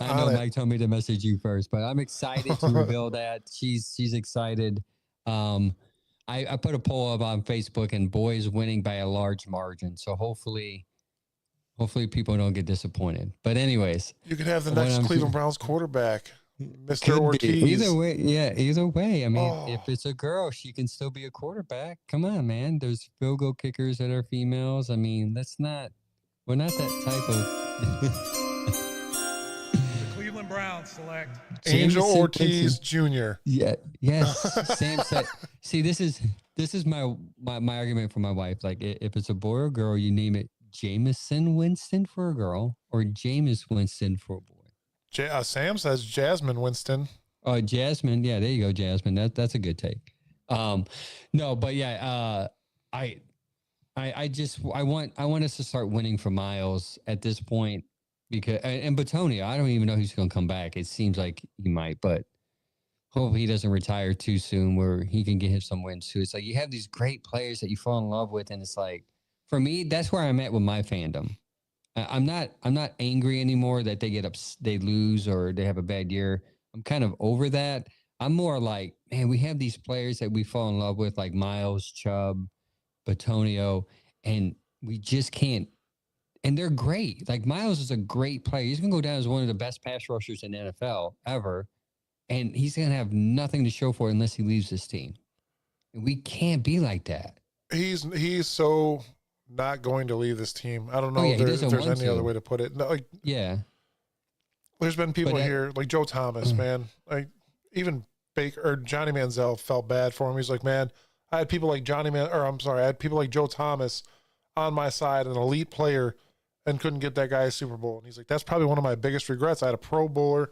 I know Mike told me to message you first, but I'm excited to reveal that. She's excited. I put a poll up on Facebook, and boys winning by a large margin. So hopefully people don't get disappointed. But anyways, you could have the next Cleveland Browns quarterback, Mr. Ortiz. Either way. I mean, if it's a girl, she can still be a quarterback. Come on, man. There's field goal kickers that are females. I mean, we're not that type of. The Cleveland Browns select Angel Ortiz Jr. Yeah. Yes. Sam said. See, this is my argument for my wife. Like, if it's a boy or girl, you name it Jameson Winston for a girl or Jameis Winston for a boy. Sam says Jasmine Winston. Oh, Jasmine. Yeah, there you go, Jasmine. That's a good take. No, but yeah, I want us to start winning for Myles at this point, because and Batonio, I don't even know who's going to come back. It seems like he might, but hopefully he doesn't retire too soon where he can get him some wins too. It's like you have these great players that you fall in love with, and it's like, for me, that's where I'm at with my fandom. I'm not angry anymore that they lose or they have a bad year. I'm kind of over that. I'm more like, man, we have these players that we fall in love with, like Myles, Chubb, Batonio, and we just can't And they're great. Like Miles is a great player. He's going to go down as one of the best pass rushers in the NFL ever. And he's going to have nothing to show for it unless he leaves this team. And we can't be like that. He's so not going to leave this team. I don't know yeah, if there's any other way to put it. No, like, yeah. There's been people here like Joe Thomas, man. Like even Baker or Johnny Manziel felt bad for him. He's like, man, I had people like I had people like Joe Thomas on my side, an elite player, and couldn't get that guy a Super Bowl. And he's like, that's probably one of my biggest regrets. I had a Pro Bowler,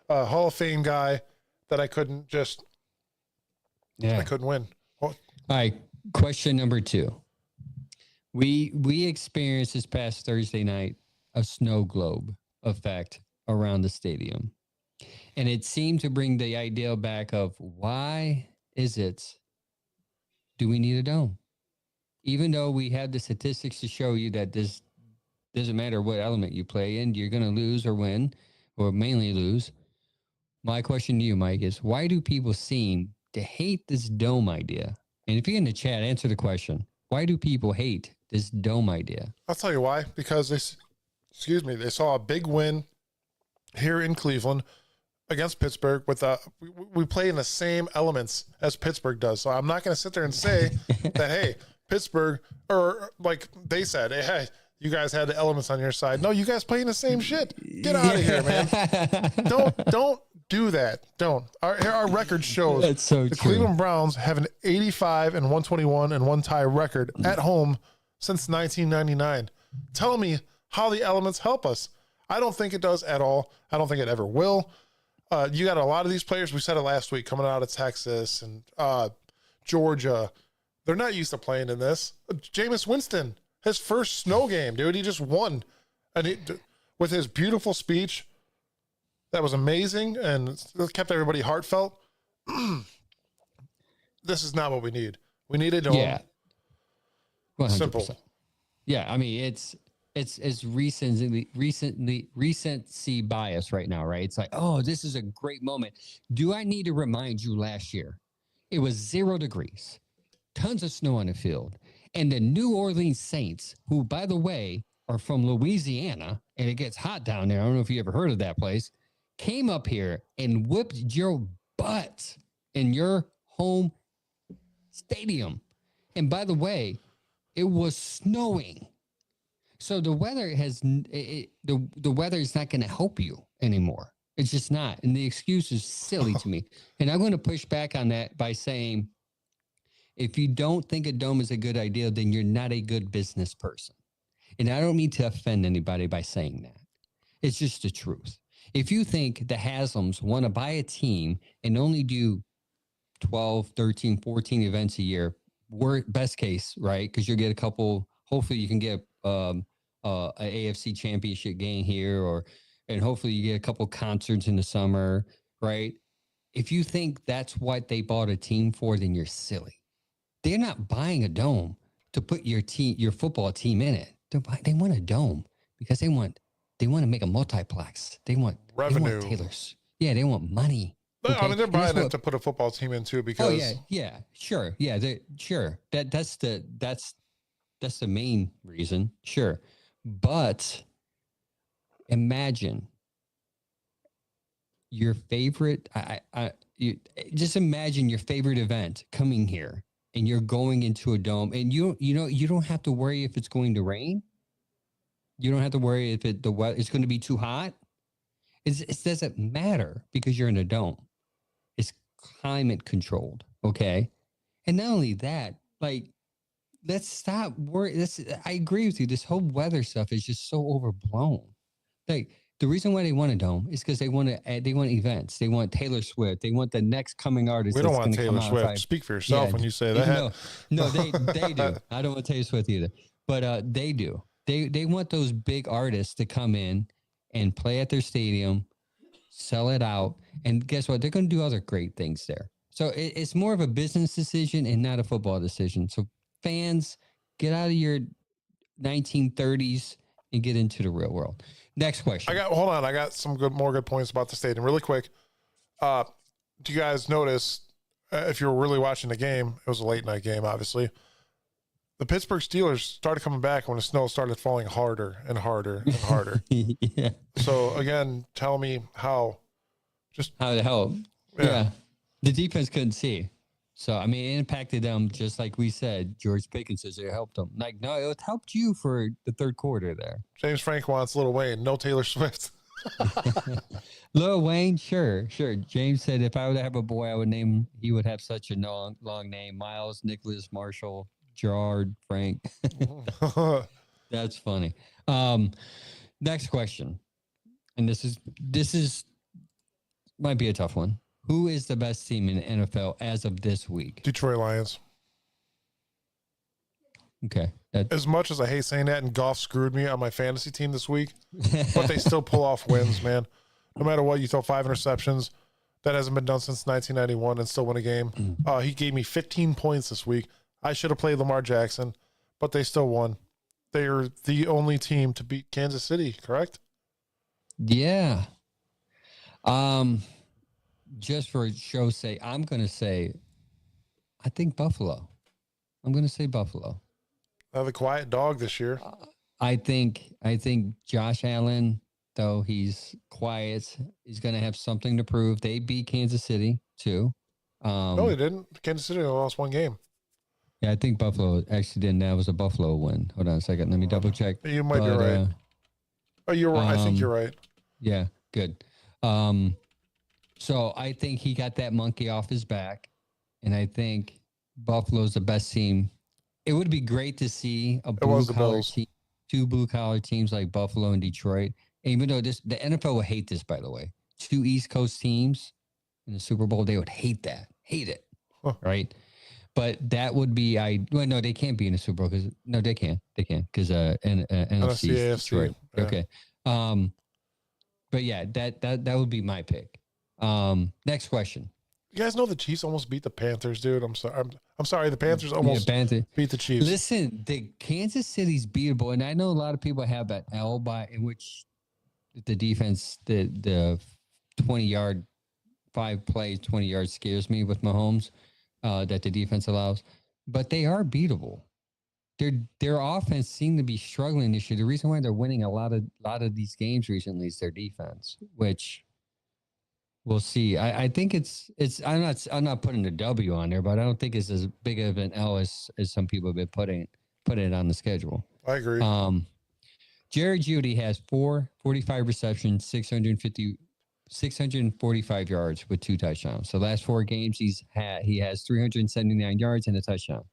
Hall of Fame guy that I couldn't win. All right, question number 2. We experienced this past Thursday night a snow globe effect around the stadium. And it seemed to bring the idea back of why do we need a dome? Even though we have the statistics to show you that this doesn't matter what element you play in, you're going to lose or win, or mainly lose. My question to you, Mike, is why do people seem to hate this dome idea? And if you're in the chat, answer the question. Why do people hate this dome idea? I'll tell you why. Because they saw a big win here in Cleveland against Pittsburgh with we play in the same elements as Pittsburgh does. So I'm not going to sit there and say that, hey, Pittsburgh, or like they said, hey, you guys had the elements on your side. No, you guys playing the same shit. Get out of here, man. Don't do that. Don't. Our record shows that's so the true. Cleveland Browns have an 85 and 121 and 1 tie record at home since 1999. Tell me how the elements help us. I don't think it does at all. I don't think it ever will. You got a lot of these players, we said it last week, coming out of Texas and Georgia. They're not used to playing in this. Jameis Winston, his first snow game, dude. He just won. And with his beautiful speech, that was amazing and it kept everybody heartfelt. This is not what we need. We need a dome. Yeah. 100%. Simple. Yeah, I mean, it's recency bias right now, right? It's like, oh, this is a great moment. Do I need to remind you last year? It was 0 degrees, tons of snow on the field. And the New Orleans Saints, who, by the way, are from Louisiana, and it gets hot down there. I don't know if you ever heard of that place, came up here and whipped your butt in your home stadium. And by the way, it was snowing. So the weather the weather is not going to help you anymore. It's just not. And the excuse is silly to me. And I'm going to push back on that by saying, if you don't think a dome is a good idea, then you're not a good business person. And I don't mean to offend anybody by saying that. It's just the truth. If you think the Haslams want to buy a team and only do 12, 13, 14 events a year, best case, right? Because you'll get a couple, hopefully you can get a AFC championship game here, and hopefully you get a couple concerts in the summer, right? If you think that's what they bought a team for, then you're silly. They're not buying a dome to put your football team in it. They want a dome because they want to make a multiplex. They want revenue. They want Taylor's. Yeah, they want money. Okay? I mean, they're buying it to put a football team in too because. Oh yeah, sure, yeah, sure. That's the main reason, sure. But imagine your favorite. Just imagine your favorite event coming here, and you're going into a dome, and you don't have to worry if it's going to rain. You don't have to worry if the weather it's going to be too hot. It doesn't matter because you're in a dome. It's climate controlled, okay? And not only that, like, let's stop worrying. I agree with you. This whole weather stuff is just so overblown. Like, the reason why they want a dome is because they want events. They want Taylor Swift. They want the next coming artist. We don't want Taylor Swift. Speak for yourself when you say that. No, they do. I don't want Taylor Swift either, but they do. They want those big artists to come in and play at their stadium, sell it out, and guess what? They're going to do other great things there. So it's more of a business decision and not a football decision. So fans, get out of your 1930s and get into the real world. Next question. I got some more good points about the stadium really quick. Do you guys notice, if you were really watching the game, it was a late night game, obviously. The Pittsburgh Steelers started coming back when the snow started falling harder and harder and harder. Yeah. So again, tell me how. Just How to help. Yeah. Yeah. The defense couldn't see. So, I mean, it impacted them just like we said. George Pickens says it helped them. Like, no, it helped you for the third quarter there. James Frank wants Lil Wayne, no Taylor Swift. Lil Wayne, sure. James said if I would have a boy, I would name, he would have such a long name. Miles, Nicholas, Marshall, Gerard, Frank. That's funny. Next question. And this is might be a tough one. Who is the best team in the NFL as of this week? Detroit Lions. Okay. As much as I hate saying that, and Goff screwed me on my fantasy team this week, but they still pull off wins, man. No matter what, you throw 5 interceptions. That hasn't been done since 1991 and still win a game. He gave me 15 points this week. I should have played Lamar Jackson, but they still won. They are the only team to beat Kansas City, correct? Yeah. Just for show's sake, I'm going to say, I think Buffalo. I'm going to say Buffalo. The quiet dog this year. I think Josh Allen, though he's quiet, he's going to have something to prove. They beat Kansas City too. No, they didn't. Kansas City only lost 1 game. Yeah, I think Buffalo actually didn't. That was a Buffalo win. Hold on a second. Let me double check. You might be right. You're right. I think you're right. Yeah, good. So I think he got that monkey off his back, and I think Buffalo's the best team. It would be great to see a blue-collar team, 2 blue-collar teams like Buffalo and Detroit. And even though the NFL would hate this, by the way, 2 East Coast teams in the Super Bowl, they would hate that. Hate it. Right? But that would be well, no, they can't be in the Super Bowl because no, they can because NFC is Detroit. Yeah. Okay. But yeah, that would be my pick. Next question. You guys know the Chiefs almost beat the Panthers, dude. I'm sorry. I'm sorry. The Panthers almost beat the Chiefs. Listen, the Kansas City's beatable, and I know a lot of people have that L in which the defense, the 20-yard 5 plays, 20 yards scares me with Mahomes. That the defense allows, but they are beatable. Their offense seemed to be struggling this year. The reason why they're winning a lot of these games recently is their defense, which we'll see. I think it's I'm not putting a W on there, but I don't think it's as big of an L as some people have been putting it on the schedule. I agree. Jerry Jeudy has 45 receptions, 645 yards with 2 touchdowns. So last 4 games he has 379 yards and a touchdown.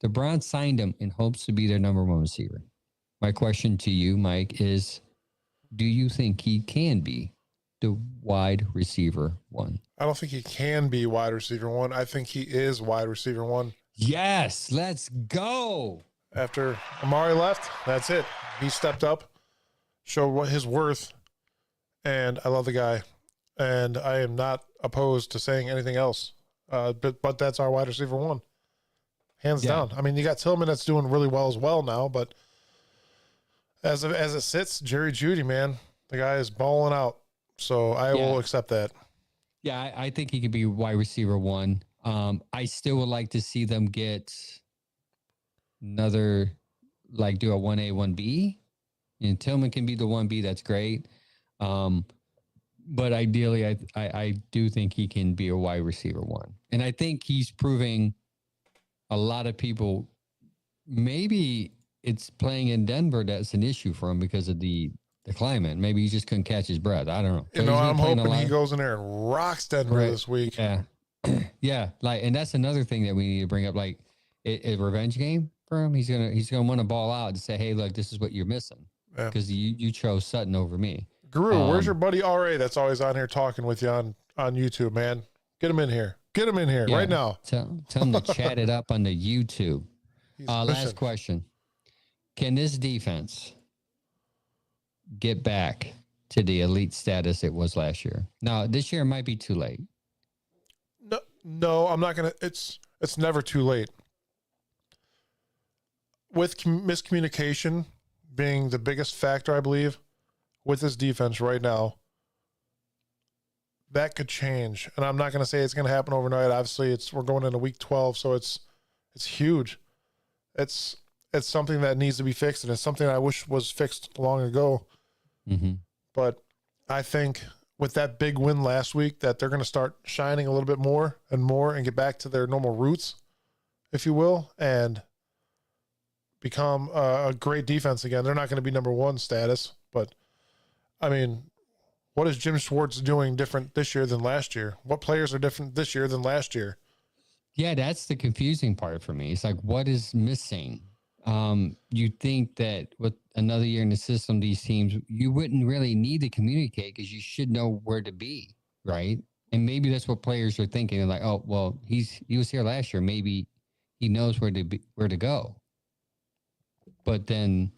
The Browns signed him in hopes to be their number 1 receiver. My question to you, Mike, is do you think he can be the wide receiver 1? I don't think he can be wide receiver 1. I think he is wide receiver 1. Yes, let's go. After Amari left, that's it. He stepped up, showed what his worth. And I love the guy, and I am not opposed to saying anything else. But that's our wide receiver 1, hands down. I mean, you got Tillman that's doing really well as well now, but as it sits, Jerry Jeudy, man, the guy is balling out. So I will accept that. Yeah, I think he could be wide receiver 1. I still would like to see them get another, like do a 1A, 1B. And Tillman can be the 1B. That's great. But ideally, I do think he can be a wide receiver 1. And I think he's proving a lot of people, maybe it's playing in Denver that's an issue for him because of the climate. Maybe he just couldn't catch his breath. I don't know. You know, I'm hoping he goes in there and rocks Denver this week. Yeah. Yeah. And that's another thing that we need to bring up. Like a revenge game for him. He's going to want to ball out and say, hey, look, this is what you're missing. Because you chose Sutton over me. Guru, where's your buddy RA that's always on here talking with you on YouTube, man? Get him in here. Get him in here right now. Tell him to chat it up on the YouTube. Last question. Can this defense get back to the elite status it was last year? Now, this year might be too late. No, I'm not going to. It's never too late. With miscommunication being the biggest factor, I believe, with this defense right now, that could change. And I'm not going to say it's going to happen overnight. Obviously, we're going into week 12, so it's huge. It's something that needs to be fixed, and it's something I wish was fixed long ago. Mm-hmm. But I think with that big win last week that they're going to start shining a little bit more and get back to their normal roots, if you will, and become a great defense again. They're not going to be number one status, but I mean, what is Jim Schwartz doing different this year than last year? What players are different this year than last year? Yeah, that's the confusing part for me. It's like, what is missing? You think that with another year in the system, these teams, you wouldn't really need to communicate because you should know where to be, right? And maybe that's what players are thinking. They're like, oh, well, he was here last year. Maybe he knows where to go. But then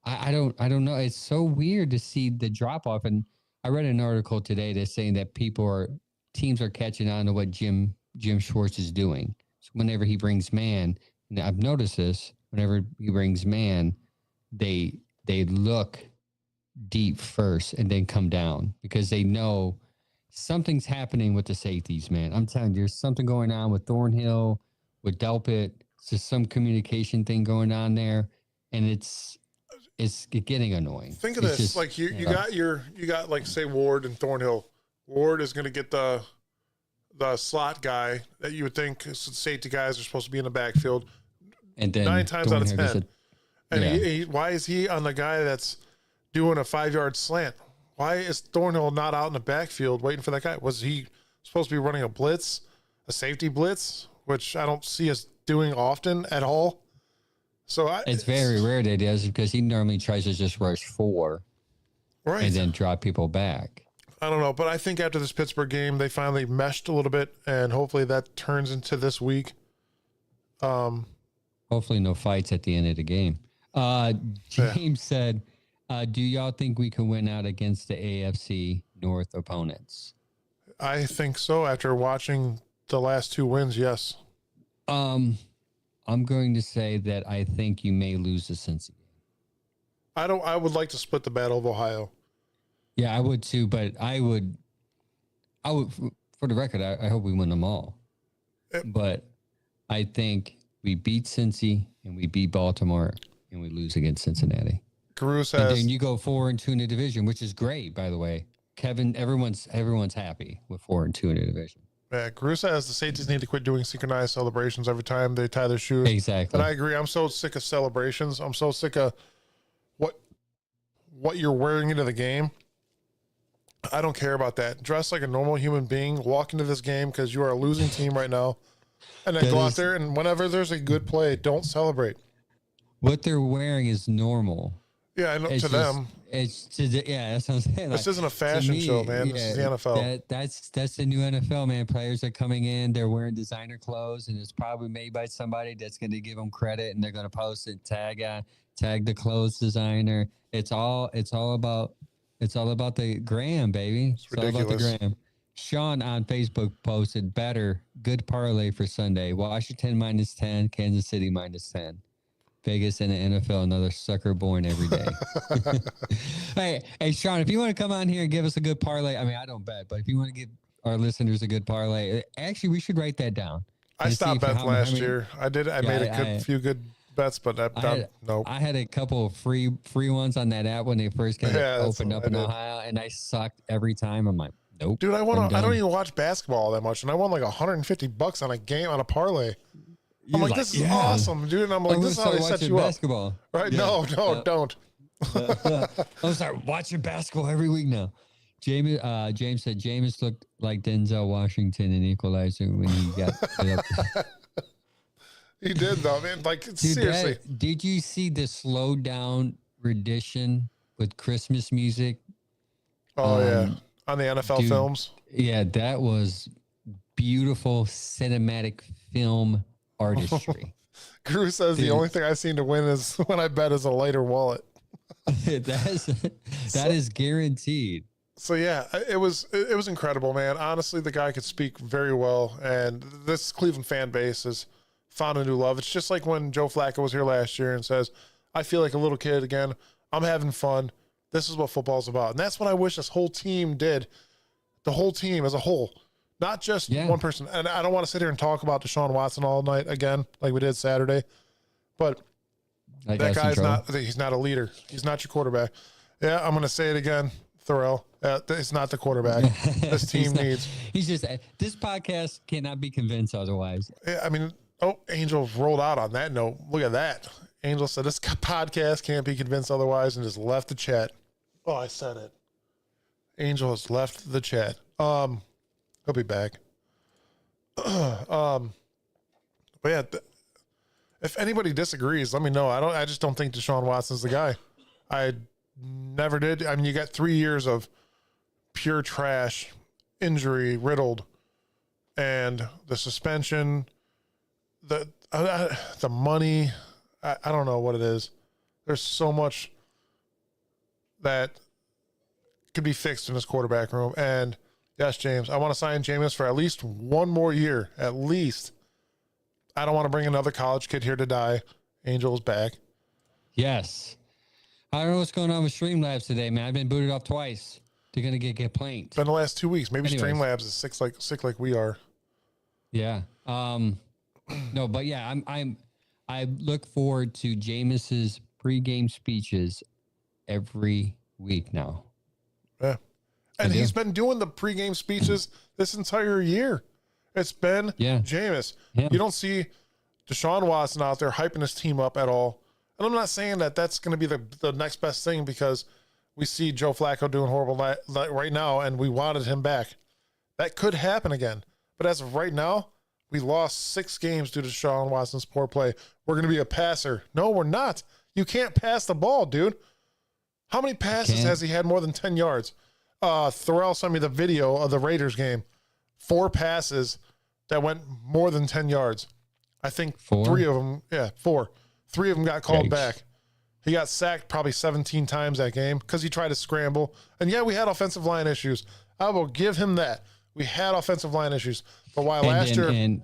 I don't know. It's so weird to see the drop off. And I read an article today that's saying that teams are catching on to what Jim Schwartz is doing. So whenever he brings man, and I've noticed this, whenever he brings man, they look deep first and then come down because they know something's happening with the safeties, man. I'm telling you, there's something going on with Thornhill, with Delpit. It's just some communication thing going on there. And it's getting annoying. Think of this. Just, like you got like say Ward and Thornhill. Ward is going to get the slot guy that you would think safety guys are supposed to be in the backfield. And then 9 times out of 10. And yeah. why is he on the guy that's doing a 5-yard slant? Why is Thornhill not out in the backfield waiting for that guy? Was he supposed to be running a blitz, a safety blitz, which I don't see us doing often at all? So it's very rare that he does because he normally tries to just rush 4 and then drop people back. I don't know, but I think after this Pittsburgh game, they finally meshed a little bit, and hopefully that turns into this week. Hopefully no fights at the end of the game. James said, do y'all think we can win out against the AFC North opponents? I think so. After watching the last 2 wins, yes. I'm going to say that I think you may lose to Cincy. I would like to split the Battle of Ohio. Yeah, I would too, but I would, for the record, I hope we win them all. But I think we beat Cincy and we beat Baltimore and we lose against Cincinnati. Caruso and has, then you go 4-2 in the division, which is great, by the way. Kevin, everyone's happy with 4-2 in the division. Yeah, Caruso says the safeties need to quit doing synchronized celebrations every time they tie their shoes. Exactly. And I agree. I'm so sick of celebrations. I'm so sick of what you're wearing into the game. I don't care about that. Dress like a normal human being. Walk into this game because you are a losing team right now. And then go out there, and whenever there's a good play, don't celebrate. What they're wearing is normal. Yeah, I know, to them. Yeah, that's what I'm saying. This isn't a fashion show, man. This is the NFL. That's the new NFL, man. Players are coming in, they're wearing designer clothes, and it's probably made by somebody that's going to give them credit, and they're going to post it, tag the clothes designer. It's all about the gram, baby. It's all about the gram. Sean on Facebook posted good parlay for Sunday. Washington -10, Kansas City -10. Vegas and the NFL, another sucker born every day. Hey, Sean, if you want to come on here and give us a good parlay, I mean, I don't bet, but if you want to give our listeners a good parlay, actually, we should write that down. I stopped betting last year. I did. I made a few good bets, but nope. I had a couple of free ones on that app when they first opened up in Ohio, and I sucked every time. I'm like, nope. Dude, I don't even watch basketball all that much, and I won like $150 on a game on a parlay. I'm like, this is awesome, dude. And I'm like, this is how they set you basketball. Up. Right? Yeah. No, don't. I'm sorry, watching basketball every week now. James said Jameis looked like Denzel Washington in Equalizer when he got it up. He did, though, man. Like, dude, seriously. Did you see the slowed down rendition with Christmas music? Oh, yeah. On the NFL films? Yeah, that was beautiful cinematic film artistry. Cruz says the only thing I've seen to win is when I bet is a lighter wallet. that is guaranteed. So yeah, it was incredible, man. Honestly, the guy could speak very well, and this Cleveland fan base has found a new love. It's just like when Joe Flacco was here last year and says, "I feel like a little kid again. I'm having fun. This is what football's about," and that's what I wish this whole team did. The whole team as a whole. Not just one person. And I don't want to sit here and talk about Deshaun Watson all night again, like we did Saturday. But Like that guy's control. he's not a leader. He's not your quarterback. Yeah, I'm going to say it again, Thorell. It's not the quarterback this team needs. He's just, this podcast cannot be convinced otherwise. Yeah, I mean, Angel rolled out on that note. Look at that. Angel said this podcast can't be convinced otherwise and just left the chat. Oh, I said it. Angel has left the chat. He'll be back. But yeah, if anybody disagrees, let me know. I just don't think Deshaun Watson's the guy. I never did. I mean, you got 3 years of pure trash, injury riddled, and the suspension, the money. I don't know what it is. There's so much that could be fixed in this quarterback room. And yes, James, I want to sign Jameis for at least one more year. At least. I don't want to bring another college kid here to die. Angel's back. Yes. I don't know what's going on with Streamlabs today, man. I've been booted off twice. They're gonna get complaints. Been the last 2 weeks. Maybe Anyways. Streamlabs is sick like we are. Yeah. No, but yeah, I look forward to Jameis's pregame speeches every week now. Yeah. And he's been doing the pregame speeches this entire year. It's been Jameis. Yeah. You don't see Deshaun Watson out there hyping his team up at all. And I'm not saying that that's going to be the next best thing, because we see Joe Flacco doing horrible right now, and we wanted him back. That could happen again. But as of right now, we lost 6 games due to Deshaun Watson's poor play. We're going to be a passer. No, we're not. You can't pass the ball, dude. How many passes has he had more than 10 yards? Thorell sent me the video of the Raiders game. 4 passes that went more than 10 yards. I think 4? 3 of them. Yeah, 4. 3 of them got called Yikes. back. He got sacked probably 17 times that game because he tried to scramble. And yeah, we had offensive line issues. I will give him that. We had offensive line issues. But while last year and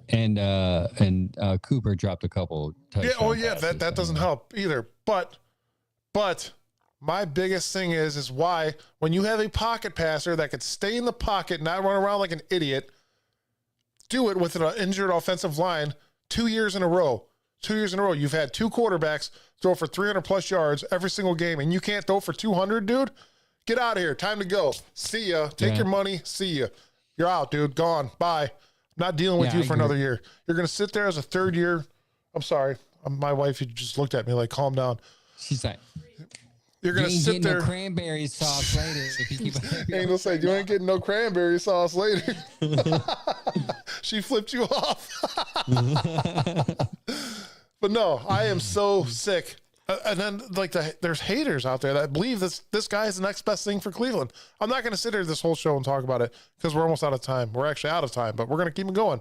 Cooper dropped a couple touchdowns. That doesn't help either. But my biggest thing is why, when you have a pocket passer that could stay in the pocket, not run around like an idiot, do it with an injured offensive line 2 years in a row. 2 years in a row, you've had 2 quarterbacks throw for 300 plus yards every single game, and you can't throw for 200, dude. Get out of here. Time to go. See ya. Take your money. See ya. You're out, dude. Gone. Bye. I'm not dealing with you for another year. You're going to sit there as a third year. I'm sorry. My wife just looked at me like, calm down. She's like, you're going to sit there. No cranberry sauce later. If you keep Angel said, you ain't getting no cranberry sauce later. She flipped you off. But no, I am so sick. And then there's haters out there that believe this guy is the next best thing for Cleveland. I'm not going to sit here this whole show and talk about it because we're almost out of time. We're actually out of time, but we're going to keep it going.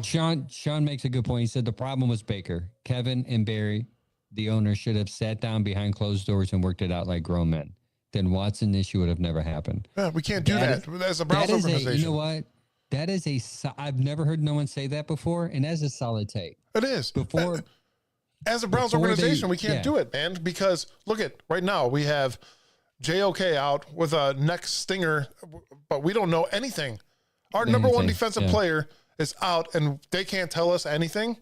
Sean makes a good point. He said the problem was Baker. Kevin and Barry, the owner, should have sat down behind closed doors and worked it out like grown men. Then Watson issue would have never happened. Yeah, we can't do that. As a Browns organization. You know what? That is I've never heard no one say that before, and that's a solid take. It is. Before, as a Browns organization, we can't do it, man, because look at right now, we have JOK out with a neck stinger, but we don't know anything. Our number one defensive player is out, and they can't tell us anything.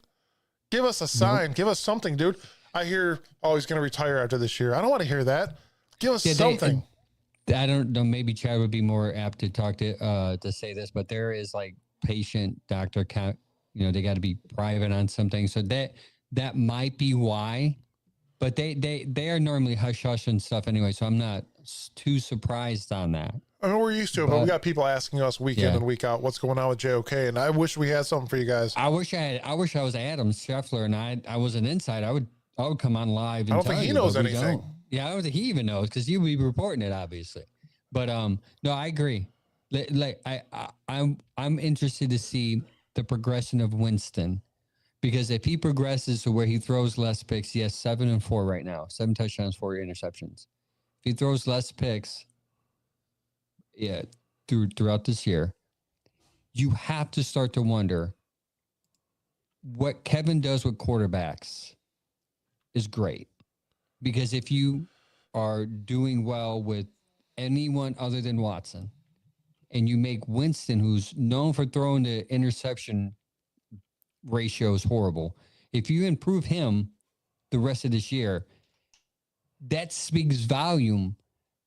Give us a sign. Nope. Give us something, dude. I hear, he's going to retire after this year. I don't want to hear that. Give us something. I don't know. Maybe Chad would be more apt to talk to say this, but there is like patient doctor count. They got to be private on something. So that might be why. But they are normally hush hush and stuff anyway. So I'm not too surprised on that. I mean, we're used to it, but we got people asking us week in and week out what's going on with JOK, and I wish we had something for you guys. I wish I was Adam Scheffler and I was an inside. I would come on live. And I don't think he knows anything. Yeah, I don't think he even knows because you would be reporting it, obviously. But no, I agree. I'm interested to see the progression of Winston, because if he progresses to where he throws less picks, he has 7-4 right now, 7 touchdowns, 4 interceptions. If he throws less picks, throughout this year, you have to start to wonder what Kevin does with quarterbacks is great. Because if you are doing well with anyone other than Watson, and you make Winston, who's known for throwing the interception ratio is horrible, if you improve him, the rest of this year, that speaks volume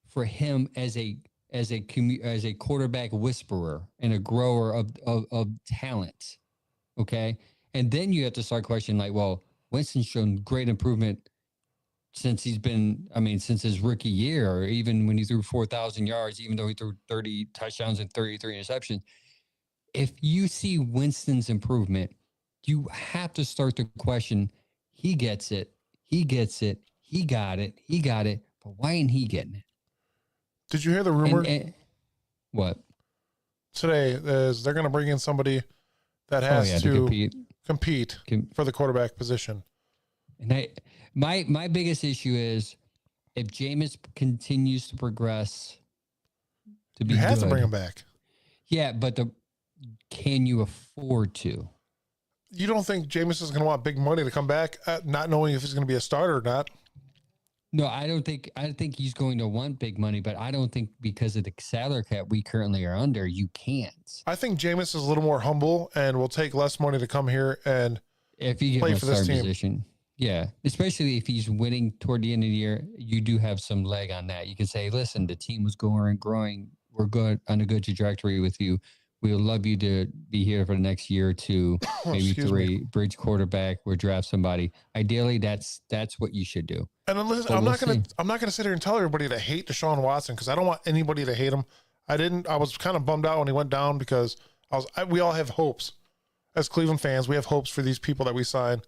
for him as a quarterback whisperer and a grower of talent. Okay. And then you have to start questioning like, well, Winston's shown great improvement since since his rookie year, or even when he threw 4,000 yards, even though he threw 30 touchdowns and 33 interceptions. If you see Winston's improvement, you have to start to question, he gets it. He gets it. He got it. He got it. But why ain't he getting it? Did you hear the rumor What? today is they're going to bring in somebody that has to compete for the quarterback position. And my biggest issue is if Jameis continues to progress to be you have good, to bring him back. Yeah, but can you afford to? You don't think Jameis is going to want big money to come back, not knowing if he's going to be a starter or not? No, I don't think he's going to want big money, but I don't think because of the salary cap we currently are under, you can't. I think Jameis is a little more humble and will take less money to come here and if you play for this team. Position. Yeah, especially if he's winning toward the end of the year, you do have some leg on that. You can say, listen, the team was growing. We're good on a good trajectory with you. We would love you to be here for the next year or two, maybe three. Bridge quarterback. We'll draft somebody. Ideally, that's what you should do. And I'm not gonna sit here and tell everybody to hate Deshaun Watson because I don't want anybody to hate him. I was kind of bummed out when he went down because we all have hopes as Cleveland fans. We have hopes for these people that we sign.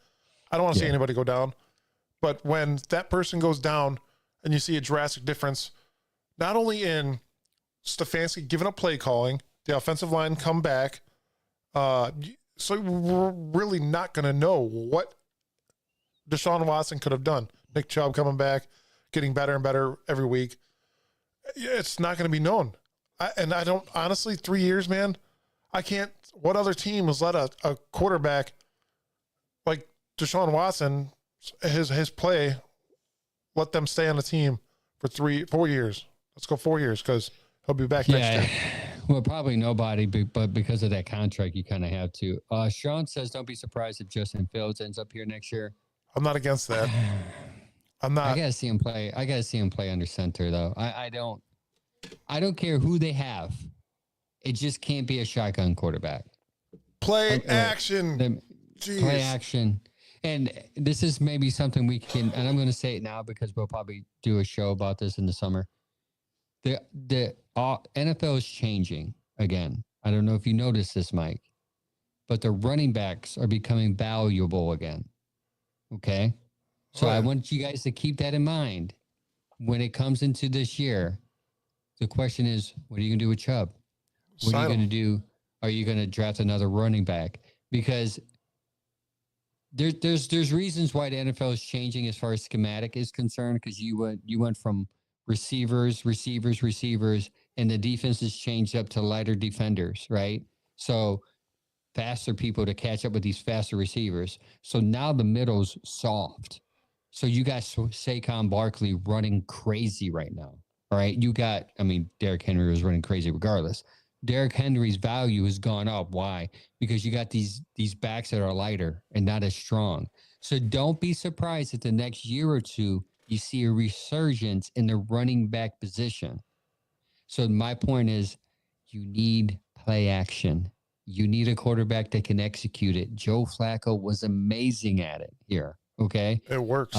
I don't want to see anybody go down, but when that person goes down and you see a drastic difference, not only in Stefanski giving up play calling, the offensive line come back. So we're really not going to know what Deshaun Watson could have done. Nick Chubb coming back, getting better and better every week. It's not going to be known. I don't, honestly, 3 years, man, I can't. What other team has let a quarterback like Deshaun Watson, his play, let them stay on the team for 4 years? Let's go 4 years because he'll be back next year. Well, probably nobody, but because of that contract, you kind of have to. Sean says, don't be surprised if Justin Fields ends up here next year. I'm not against that. I'm not. I gotta see him play. Under center, though. I don't care who they have. It just can't be a shotgun quarterback. Play action. Play action. And this is maybe something we can, and I'm going to say it now because we'll probably do a show about this in the summer. The NFL is changing again. I don't know if you noticed this, Mike, but the running backs are becoming valuable again. Okay? So I want you guys to keep that in mind when it comes into this year. The question is, what are you going to do with Chubb? What are you going to do? Are you going to draft another running back? Because there's reasons why the NFL is changing as far as schematic is concerned, because you went from receivers, and the defense has changed up to lighter defenders, right? So faster people to catch up with these faster receivers. So now the middle's soft. So you got Saquon Barkley running crazy right now. All right. Derrick Henry was running crazy regardless. Derrick Henry's value has gone up. Why? Because you got these backs that are lighter and not as strong. So don't be surprised if the next year or two you see a resurgence in the running back position. So my point is, you need play action. You need a quarterback that can execute it. Joe Flacco was amazing at it here. Okay. It works.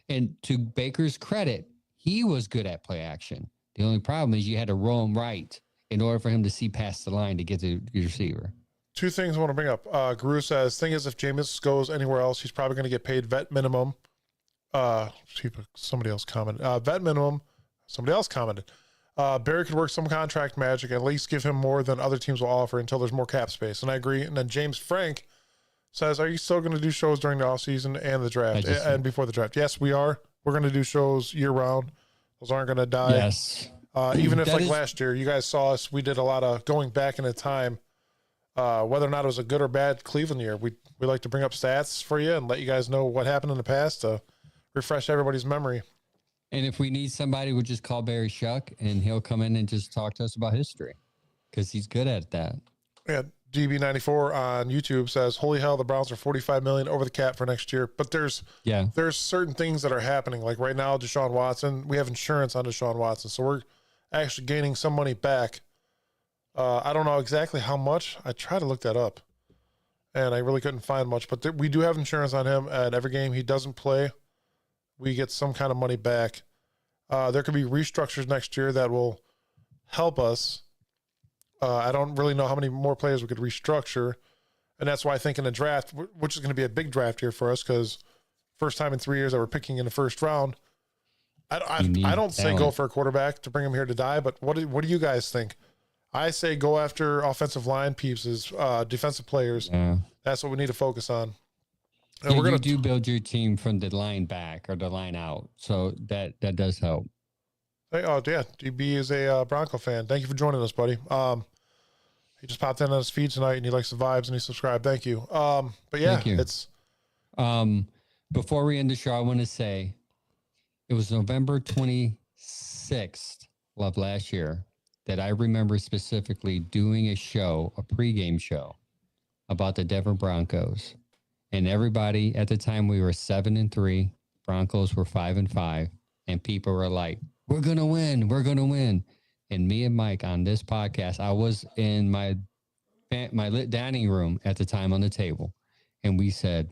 And to Baker's credit, he was good at play action. The only problem is you had to roll him right in order for him to see past the line to get to the receiver. Two things I want to bring up. Guru says, thing is, if Jameis goes anywhere else, he's probably going to get paid vet minimum. Somebody else commented. Vet minimum. Somebody else commented. Barry could work some contract magic and at least give him more than other teams will offer until there's more cap space. And I agree. And then James Frank says, are you still going to do shows during the offseason and the draft and before the draft? Yes, we are. We're going to do shows year round. Those aren't going to die. Yes. Even if last year, you guys saw us, we did a lot of going back in the time, whether or not it was a good or bad Cleveland year. We like to bring up stats for you and let you guys know what happened in the past to refresh everybody's memory. And if we need somebody, we'll just call Barry Shuck and he'll come in and just talk to us about history because he's good at that. Yeah. DB94 on YouTube says, "Holy hell, the Browns are 45 million over the cap for next year." But there's certain things that are happening. Like right now, Deshaun Watson, we have insurance on Deshaun Watson, so we're actually gaining some money back. I don't know exactly how much. I tried to look that up, and I really couldn't find much. But we do have insurance on him, and every game he doesn't play, we get some kind of money back. There could be restructures next year that will help us. I don't really know how many more players we could restructure. And that's why I think in the draft, which is going to be a big draft here for us, because first time in 3 years that we're picking in the first round. I don't say go for a quarterback to bring him here to die, but what do you guys think? I say go after offensive line pieces, defensive players. Yeah. That's what we need to focus on. And we're going to build your team from the line back or the line out. So that does help. Hey, oh yeah, DB is a Bronco fan. Thank you for joining us, buddy. He just popped in on his feed tonight, and he likes the vibes, and he subscribed. Thank you. But yeah, it's. Before we end the show, I want to say it was November 26th of last year that I remember specifically doing a pregame show about the Denver Broncos, and everybody at the time we were 7-3, Broncos were 5-5, and people were like, we're going to win. We're going to win. And me and Mike on this podcast, I was in my lit dining room at the time on the table. And we said,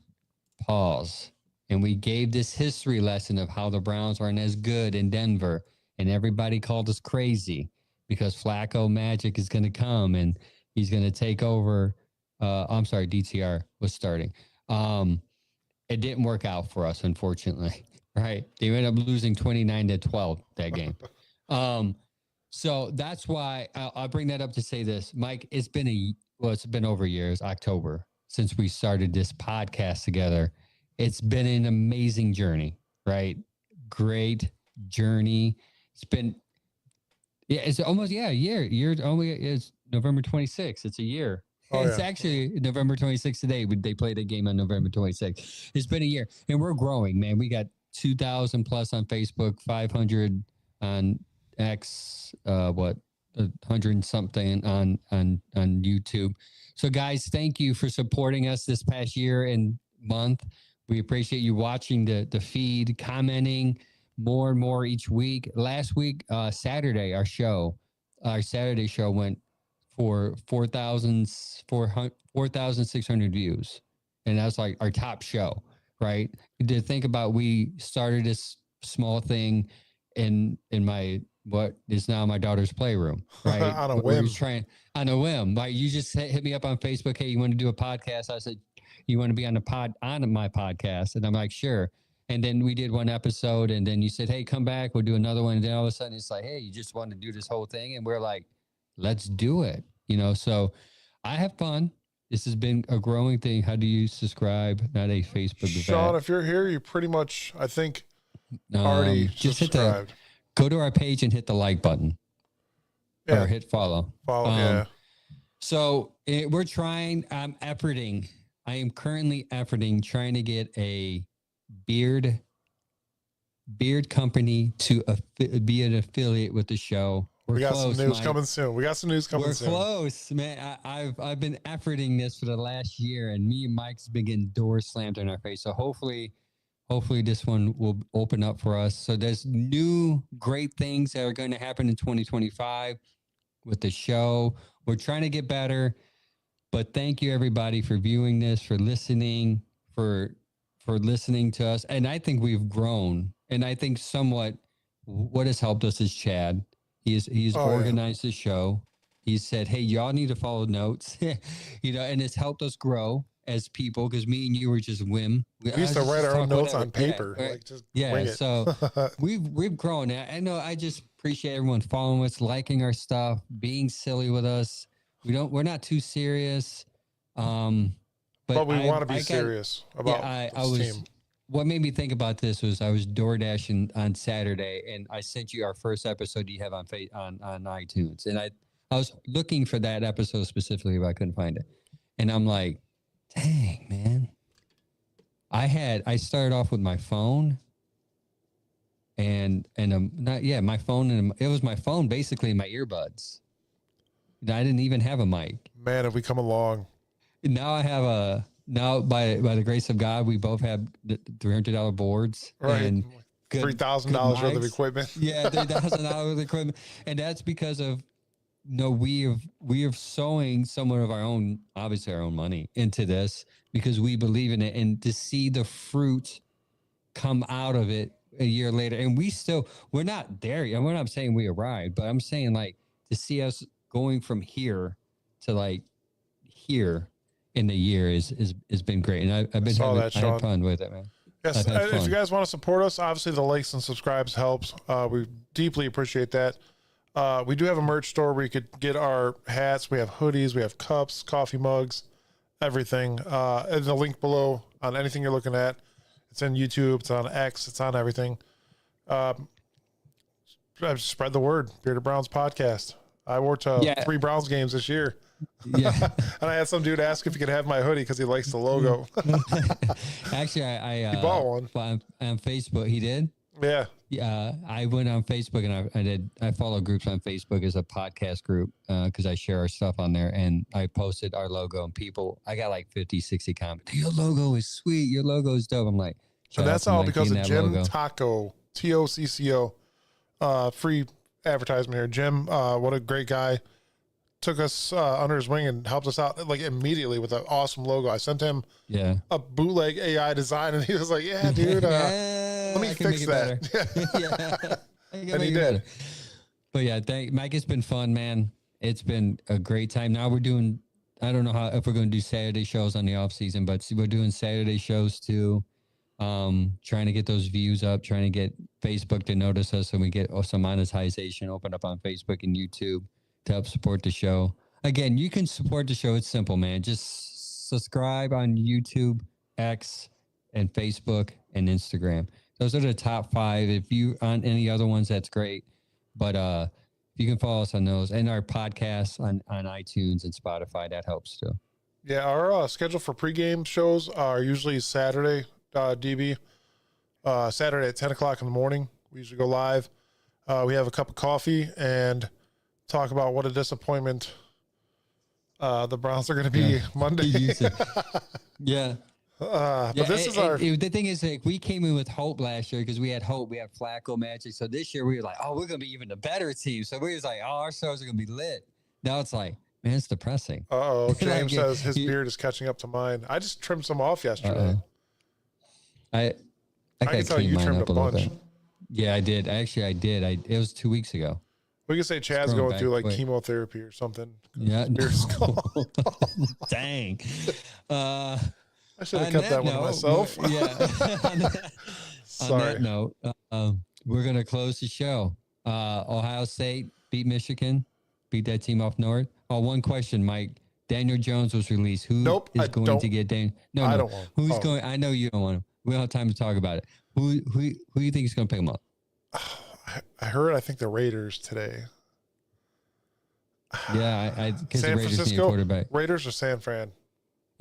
pause. And we gave this history lesson of how the Browns aren't as good in Denver. And everybody called us crazy because Flacco magic is going to come and he's going to take over. I'm sorry, DTR was starting. It didn't work out for us, unfortunately. Right. They ended up losing 29-12 that game. So that's why I'll bring that up to say this, Mike, it's been over years, October, since we started this podcast together. It's been an amazing journey, right? Great journey. It's almost, a year. It's November 26th. It's a year. It's actually November 26th today. They played a game on November 26th. It's been a year and we're growing, man. We got 2,000 plus on Facebook, 500 on X, 100 something on YouTube. So guys, thank you for supporting us this past year and month. We appreciate you watching the feed, commenting more and more each week. Last week, Saturday, our Saturday show went for 4,600 views. And that's like our top show, right? To think about, we started this small thing in what is now my daughter's playroom, right? On a whim. On a whim. Like you just hit me up on Facebook. Hey, you want to do a podcast? I said, you want to be on my podcast? And I'm like, sure. And then we did one episode and then you said, hey, come back. We'll do another one. And then all of a sudden it's like, hey, you just want to do this whole thing. And we're like, let's do it. So I have fun. This has been a growing thing. How do you subscribe? Not a Facebook event. Sean, if you're here, you pretty much, I think, already just subscribed. Go to our page and hit the like button. Or hit follow. So we're trying, I am currently trying to get a beard company to be an affiliate with the show. We got some news coming soon. We're close, man. I've been efforting this for the last year, and me and Mike's been getting doors slammed in our face. So hopefully this one will open up for us. So there's new great things that are going to happen in 2025 with the show. We're trying to get better, but thank you everybody for viewing this, for listening, for listening to us. And I think we've grown. And I think somewhat what has helped us is Chad. He's organized the show. He said, hey, y'all need to follow notes, and it's helped us grow as people because me and you were just whim. We used to write our own notes on paper. So we've grown. I know. I just appreciate everyone following us, liking our stuff, being silly with us. We're not too serious. But we want to be serious about this team. What made me think about this was I was door dashing on Saturday and I sent you our first episode you have on iTunes. And I was looking for that episode specifically, but I couldn't find it. And I'm like, dang, man. I started off with my phone my phone, and it was my phone basically in my earbuds. I didn't even have a mic. Man, have we come along. Now I have now by the grace of God, we both have the $300 boards. Right. And $3,000 worth of equipment. Yeah, $3,000 worth of equipment. And that's because of we are sowing somewhat of our own, obviously our own money into this because we believe in it, and to see the fruit come out of it a year later. And we're not there yet. We're not saying we arrived, but I'm saying like to see us going from here to like here in the year has been great. And I've been I had fun with it, man. Yes. If you guys want to support us, obviously the likes and subscribes helps. We deeply appreciate that. We do have a merch store where you could get our hats. We have hoodies, we have cups, coffee mugs, everything. And the link below on anything you're looking at. It's in YouTube, it's on X, it's on everything. Spread the word. Bearded Browns podcast. I wore to 3 Browns games this year. Yeah. And I had some dude ask if he could have my hoodie because he likes the logo. Actually, I he bought one on Facebook. He did. Yeah. Yeah, I went on Facebook and I follow groups on Facebook as a podcast group because I share our stuff on there, and I posted our logo, and I got like 50, 60 comments. Your logo is sweet. Your logo is dope. I'm like, and that's all because of Jim Taco, TOCCO, free advertisement here. Jim, what a great guy. Took us under his wing and helped us out like immediately with an awesome logo. I sent him a bootleg AI design, and he was like, "Yeah, dude, let me fix that." And he did. But yeah, Mike. It's been fun, man. It's been a great time. Now we're doing. I don't know if we're going to do Saturday shows on the off season, but we're doing Saturday shows too. Trying to get those views up, trying to get Facebook to notice us, and we get some monetization open up on Facebook and YouTube to help support the show. Again, you can support the show. It's simple, man. Just subscribe on YouTube, X, and Facebook and Instagram. Those are the top 5. If you on any other ones, that's great. But if you can follow us on those and our podcasts on iTunes and Spotify, that helps too. Yeah, our schedule for pregame shows are usually Saturday, DB. Saturday at 10 o'clock in the morning. We usually go live. We have a cup of coffee and talk about what a disappointment the Browns are going to be Monday. Yeah. But this is the thing is, like, we came in with hope last year because we had hope. We had Flacco Magic. So this year we were like, oh, we're going to be even a better team. So we was like, oh, our shows are going to be lit. Now it's like, man, it's depressing. James says his beard is catching up to mine. I just trimmed some off yesterday. I can tell you trimmed a bunch. Yeah, I did. Actually, I did. It was 2 weeks ago. We could say Chad's going through like chemotherapy or something. Yeah. Dang. I should have kept that one to myself. On that note, we're going to close the show. Ohio State beat Michigan, beat that team off north. Oh, one question, Mike. Daniel Jones was released. Who is going to get Daniel? No, I don't want him. Who's going? I know you don't want him. We don't have time to talk about it. Who do you think is going to pick him up? I think the Raiders today. Yeah, because San the Raiders Francisco, need a quarterback. Raiders or San Fran?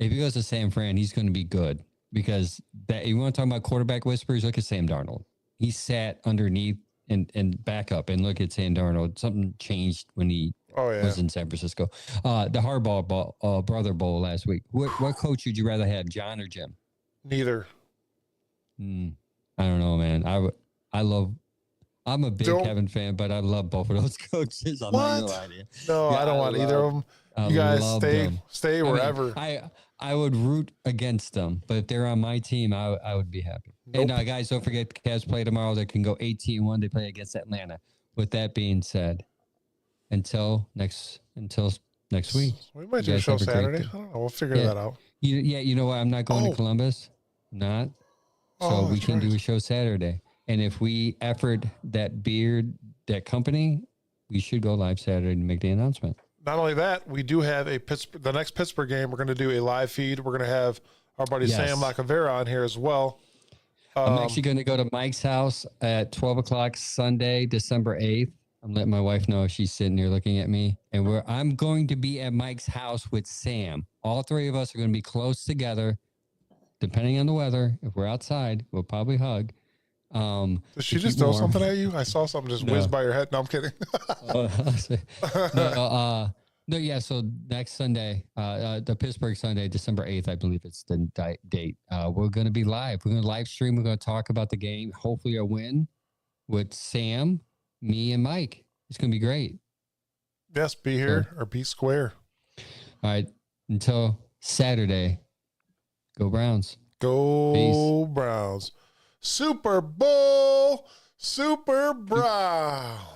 If he goes to San Fran, he's going to be good because you want to talk about quarterback whispers? Look at Sam Darnold. He sat underneath and back up and look at Sam Darnold. Something changed when he was in San Francisco. The Harbaugh Brother Bowl last week. What coach would you rather have, John or Jim? Neither. I don't know, man. I'm a big Kevin fan, but I love both of those coaches. I'm not gonna lie to you. No, I don't want either of them. You guys stay wherever. I would root against them, but if they're on my team, I would be happy. Nope. And guys, don't forget the Cavs play tomorrow. They can go 18-1. They play against Atlanta. With that being said, until next week. We might do a show Saturday. I don't know. We'll figure that out. You know what? I'm not going to Columbus. Not. So we can do a show Saturday. And if we effort that company, we should go live Saturday and make the announcement. Not only that, we do have the next Pittsburgh game. We're going to do a live feed. We're going to have our buddy Sam Lacavera on here as well. I'm actually going to go to Mike's house at 12 o'clock Sunday, December 8th. I'm letting my wife know she's sitting here looking at me. And I'm going to be at Mike's house with Sam. All 3 of us are going to be close together. Depending on the weather, if we're outside, we'll probably hug. Did she just throw something at you? I saw something just whiz by your head. No, I'm kidding. No, yeah. So next Sunday, the Pittsburgh Sunday, December 8th, I believe it's the date. We're going to be live. We're going to live stream. We're going to talk about the game. Hopefully a win with Sam, me, and Mike. It's going to be great. Yes, be here or be square. All right. Until Saturday, go Browns. Go Peace. Browns. Super Bowl, Super Browns.